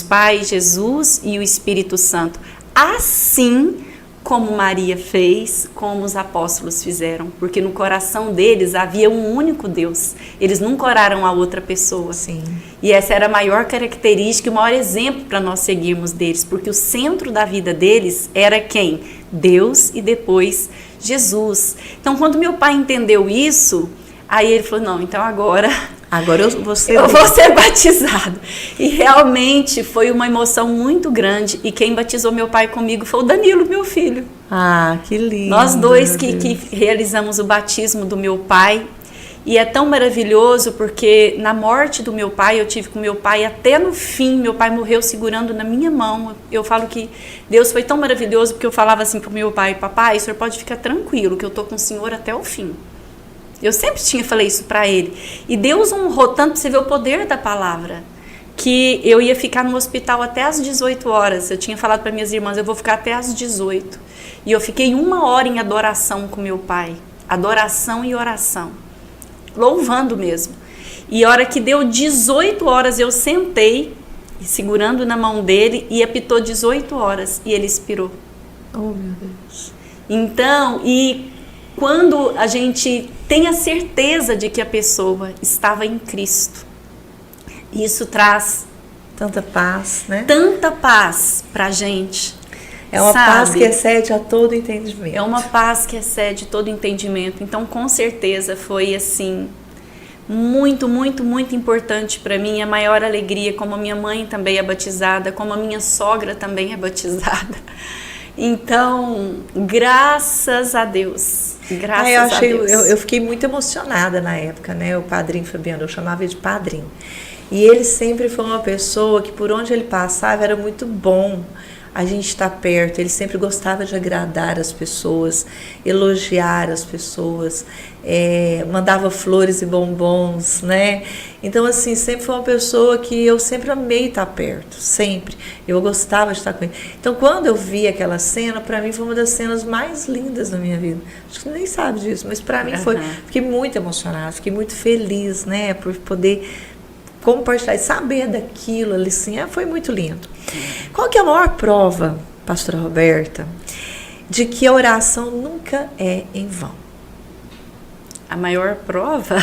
Pai, Jesus e o Espírito Santo. Assim como Maria fez, como os apóstolos fizeram. Porque no coração deles havia um único Deus. Eles nunca oraram a outra pessoa. Sim. E essa era a maior característica e o maior exemplo para nós seguirmos deles, porque o centro da vida deles era quem? Deus e depois Jesus. Então, quando meu pai entendeu isso, aí ele falou, não, então agora eu vou ser batizado. E realmente foi uma emoção muito grande, e quem batizou meu pai comigo foi o Danilo, meu filho. Ah, que lindo. Nós dois que realizamos o batismo do meu pai. E é tão maravilhoso porque na morte do meu pai, eu tive com meu pai até no fim. Meu pai morreu segurando na minha mão. Eu falo que Deus foi tão maravilhoso porque eu falava assim pro meu pai, papai, o senhor pode ficar tranquilo que eu tô com o senhor até o fim. Eu sempre falei isso para ele. E Deus honrou tanto, pra você ver o poder da palavra, que eu ia ficar no hospital até às 18 horas. Eu tinha falado para minhas irmãs, eu vou ficar até às 18. E eu fiquei 1 hora em adoração com meu pai. Adoração e oração. Louvando mesmo. E a hora que deu 18 horas, eu sentei, segurando na mão dele, e apitou 18 horas, e ele expirou. Oh, meu Deus. Então, e quando a gente tem a certeza de que a pessoa estava em Cristo, isso traz tanta paz, né? Tanta paz pra gente. É uma paz que excede a todo entendimento. É uma paz que excede todo entendimento. Então, com certeza, foi assim, muito, muito, muito importante para mim. A maior alegria, como a minha mãe também é batizada, como a minha sogra também é batizada. Então, graças a Deus. Graças a Deus. Eu fiquei muito emocionada na época, né? O padrinho Fabiano, eu chamava ele de padrinho. E ele sempre foi uma pessoa que, por onde ele passava, era muito bom. a gente estar perto. Ele sempre gostava de agradar as pessoas, elogiar as pessoas, mandava flores e bombons, né? Então, assim, sempre foi uma pessoa que eu sempre amei estar perto, sempre. Eu gostava de estar com ele. Então, quando eu vi aquela cena, para mim foi uma das cenas mais lindas da minha vida. Acho que você nem sabe disso, mas para mim foi. Fiquei muito emocionada, fiquei muito feliz, né? Por poder compartilhar e saber daquilo ali, assim, foi muito lindo. Qual que é a maior prova, pastora Roberta, de que a oração nunca é em vão? A maior prova?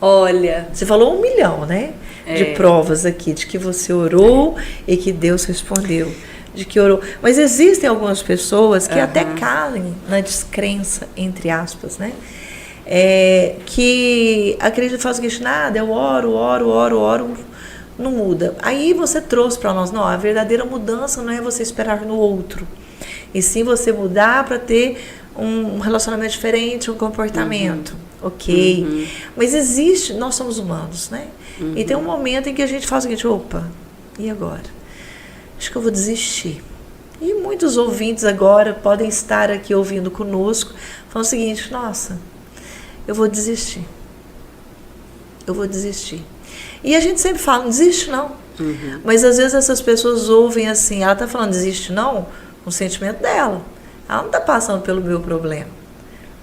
Olha... Você falou 1 milhão, né? De provas aqui, de que você orou e que Deus respondeu. De que orou. Mas existem algumas pessoas que até caem na descrença, entre aspas, né? Que acredita e faz o seguinte, nada, eu oro, não muda. Aí você trouxe para nós, não, a verdadeira mudança não é você esperar no outro, e sim você mudar para ter um relacionamento diferente, um comportamento. Ok. Mas existe, nós somos humanos, né? E tem um momento em que a gente faz o seguinte, opa, e agora? Acho que eu vou desistir. E muitos ouvintes agora podem estar aqui ouvindo conosco, falando o seguinte, nossa, eu vou desistir. E a gente sempre fala, não desiste não. Mas às vezes essas pessoas ouvem assim, ela está falando desiste não, com o sentimento dela. Ela não está passando pelo meu problema,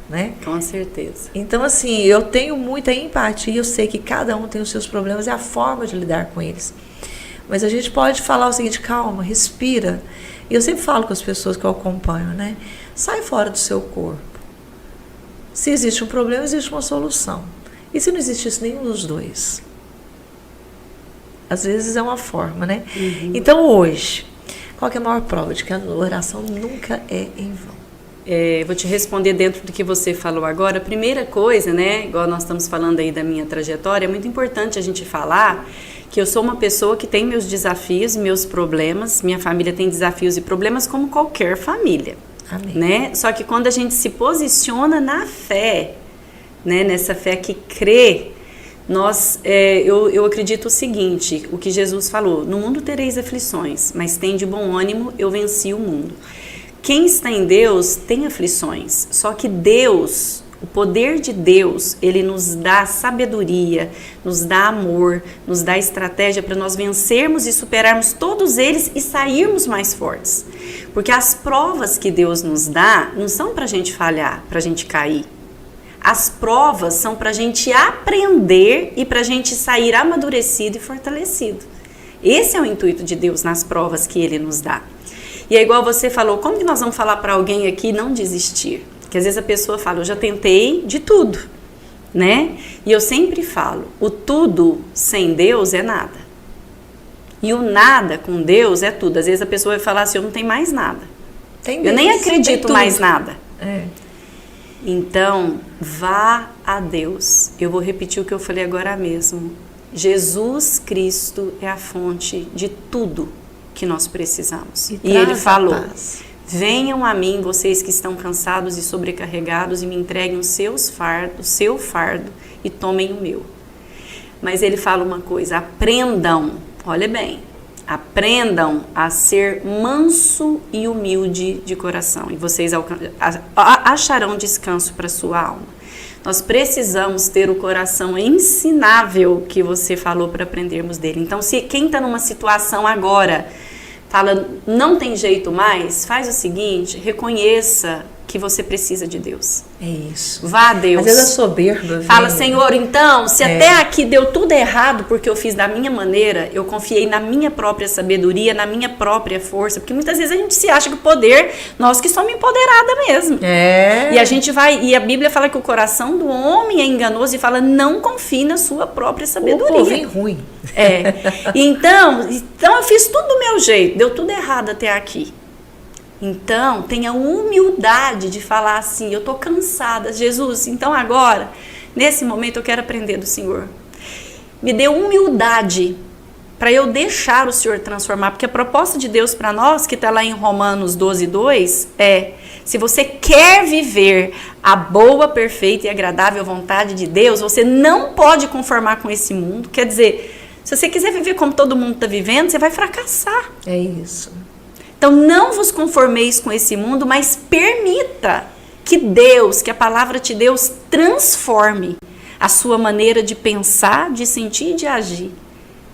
né? Com certeza. Então assim, eu tenho muita empatia, eu sei que cada um tem os seus problemas e a forma de lidar com eles. Mas a gente pode falar o seguinte, calma, respira. E eu sempre falo com as pessoas que eu acompanho, né? Sai fora do seu corpo. Se existe um problema, existe uma solução. E se não existisse nenhum dos dois? Às vezes é uma forma, né? Então hoje, qual que é a maior prova de que a oração nunca é em vão? Vou te responder dentro do que você falou agora. A primeira coisa, né? Igual nós estamos falando aí da minha trajetória, é muito importante a gente falar que eu sou uma pessoa que tem meus desafios, meus problemas. Minha família tem desafios e problemas como qualquer família. Amém. Né? Só que quando a gente se posiciona na fé, né? Nessa fé que crê, eu acredito o seguinte, o que Jesus falou, no mundo tereis aflições, mas tende bom ânimo, eu venci o mundo. Quem está em Deus tem aflições, só que Deus, o poder de Deus, ele nos dá sabedoria, nos dá amor, nos dá estratégia para nós vencermos e superarmos todos eles e sairmos mais fortes. Porque as provas que Deus nos dá não são para a gente falhar, para a gente cair. As provas são para a gente aprender e para a gente sair amadurecido e fortalecido. Esse é o intuito de Deus nas provas que Ele nos dá. E é igual você falou, como que nós vamos falar para alguém aqui não desistir? Porque às vezes a pessoa fala, eu já tentei de tudo, né? E eu sempre falo, o tudo sem Deus é nada. E o nada com Deus é tudo. Às vezes a pessoa vai falar assim, eu não tenho mais nada. Eu nem acredito mais nada. Então, vá a Deus. Eu vou repetir o que eu falei agora mesmo. Jesus Cristo é a fonte de tudo que nós precisamos. E Ele falou, venham a mim vocês que estão cansados e sobrecarregados e me entreguem o seu fardo e tomem o meu. Mas Ele fala uma coisa, aprendam, olha bem, aprendam a ser manso e humilde de coração e vocês acharão descanso para sua alma. Nós precisamos ter o coração ensinável que você falou para aprendermos dele. Então, se quem está numa situação agora fala, não tem jeito mais, faz o seguinte, reconheça que você precisa de Deus. É isso. Vá a Deus. Às vezes a soberba. Fala, Senhor, então, se até aqui deu tudo errado porque eu fiz da minha maneira, eu confiei na minha própria sabedoria, na minha própria força, porque muitas vezes a gente se acha que o poder, nós que somos empoderada mesmo. E a gente vai, e a Bíblia fala que o coração do homem é enganoso e fala, não confie na sua própria sabedoria. O povo é ruim. Então eu fiz tudo do meu jeito, deu tudo errado até aqui. Então, tenha humildade de falar assim, eu estou cansada, Jesus, então agora, nesse momento eu quero aprender do Senhor. Me dê humildade para eu deixar o Senhor transformar, porque a proposta de Deus para nós, que está lá em Romanos 12:2, é, se você quer viver a boa, perfeita e agradável vontade de Deus, você não pode conformar com esse mundo, quer dizer, Se você quiser viver como todo mundo está vivendo, você vai fracassar. É isso. Então, não vos conformeis com esse mundo, mas permita que Deus, que a palavra de Deus, transforme a sua maneira de pensar, de sentir e de agir,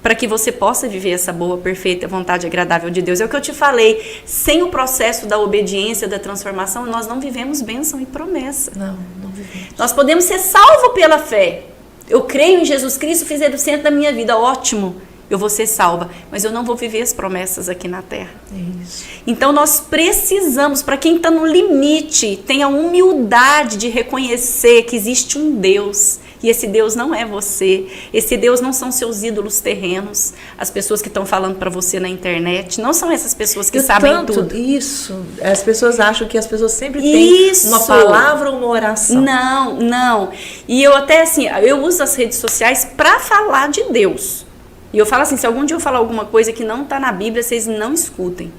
para que você possa viver essa boa, perfeita vontade agradável de Deus. É o que eu te falei, sem o processo da obediência, da transformação, nós não vivemos bênção e promessa. Não vivemos. Nós podemos ser salvos pela fé. Eu creio em Jesus Cristo, fiz ele o centro da minha vida, ótimo. Eu vou ser salva, mas eu não vou viver as promessas aqui na terra. É isso. Então nós precisamos, para quem está no limite, tenha humildade de reconhecer que existe um Deus. E esse Deus não é você. Esse Deus não são seus ídolos terrenos. As pessoas que estão falando para você na internet. Não são essas pessoas que sabem tudo. Isso. As pessoas acham que as pessoas sempre têm uma palavra ou uma oração. Não. E eu até assim, eu uso as redes sociais para falar de Deus. E eu falo assim, se algum dia eu falar alguma coisa que não está na Bíblia, vocês não escutem.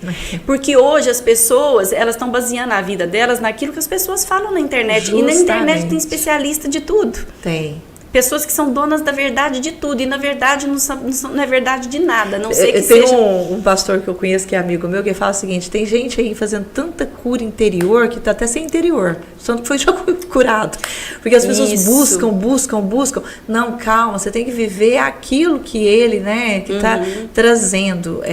Porque hoje as pessoas, elas estão baseando a vida delas naquilo que as pessoas falam na internet. Justamente. E na internet tem especialista de tudo. Tem. Pessoas que são donas da verdade de tudo. E na verdade não é verdade de nada. Não sei que tem seja... um pastor que eu conheço, que é amigo meu, que fala o seguinte, tem gente aí fazendo tanta cura interior que está até sem interior. Só que foi já curado. Porque as pessoas buscam. Não, calma, você tem que viver aquilo que ele, né, que está trazendo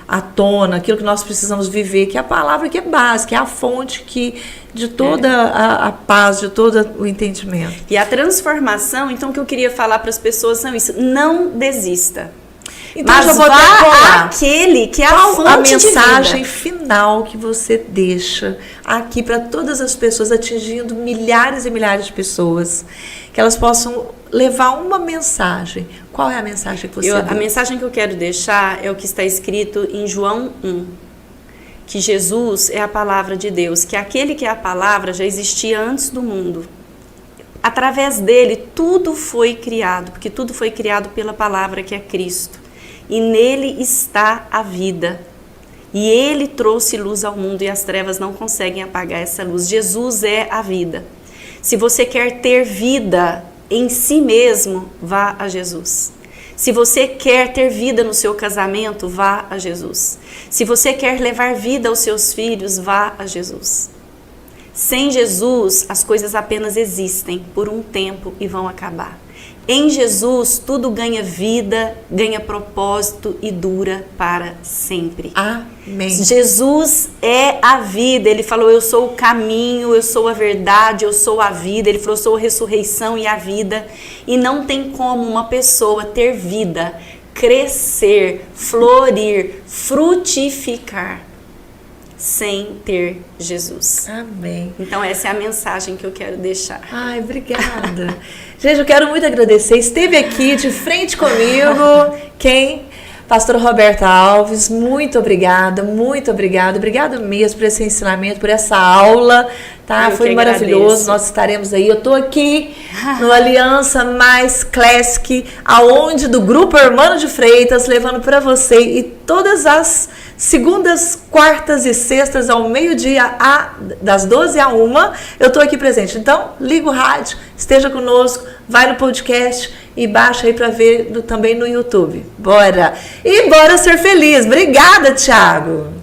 à tona, aquilo que nós precisamos viver, que é a palavra que é base, que é a fonte de toda a paz, de todo o entendimento. E a transformação, então, o que eu queria falar para as pessoas são isso, não desista. Então, mas já vou vá àquele que é a fonte a mensagem de vida final que você deixa aqui para todas as pessoas, atingindo milhares e milhares de pessoas, que elas possam levar uma mensagem. Qual é a mensagem que você A mensagem que eu quero deixar é o que está escrito em João 1. Que Jesus é a palavra de Deus, que aquele que é a palavra já existia antes do mundo. Através dele tudo foi criado, porque tudo foi criado pela palavra que é Cristo. E nele está a vida. E ele trouxe luz ao mundo e as trevas não conseguem apagar essa luz. Jesus é a vida. Se você quer ter vida em si mesmo, vá a Jesus. Se você quer ter vida no seu casamento, vá a Jesus. Se você quer levar vida aos seus filhos, vá a Jesus. Sem Jesus, as coisas apenas existem por um tempo e vão acabar. Em Jesus, tudo ganha vida, ganha propósito e dura para sempre. Amém. Jesus é a vida. Ele falou, eu sou o caminho, eu sou a verdade, eu sou a vida. Ele falou, eu sou a ressurreição e a vida. E não tem como uma pessoa ter vida, crescer, florir, frutificar sem ter Jesus. Amém. Então essa é a mensagem que eu quero deixar. Ai, obrigada. Gente, eu quero muito agradecer. Esteve aqui de frente comigo Pastor Roberta Alves, muito obrigada. Obrigada mesmo por esse ensinamento, por essa aula, tá? Foi maravilhoso. Agradeço. Nós estaremos aí. Eu tô aqui no Aliança Mais Classic, aonde do Grupo Hermano de Freitas, levando para você e todas as segundas, quartas e sextas ao meio-dia, das 12 a 1, eu tô aqui presente. Então, liga o rádio, esteja conosco, vai no podcast e baixa aí para ver também no YouTube. Bora! E bora ser feliz! Obrigada, Thiago!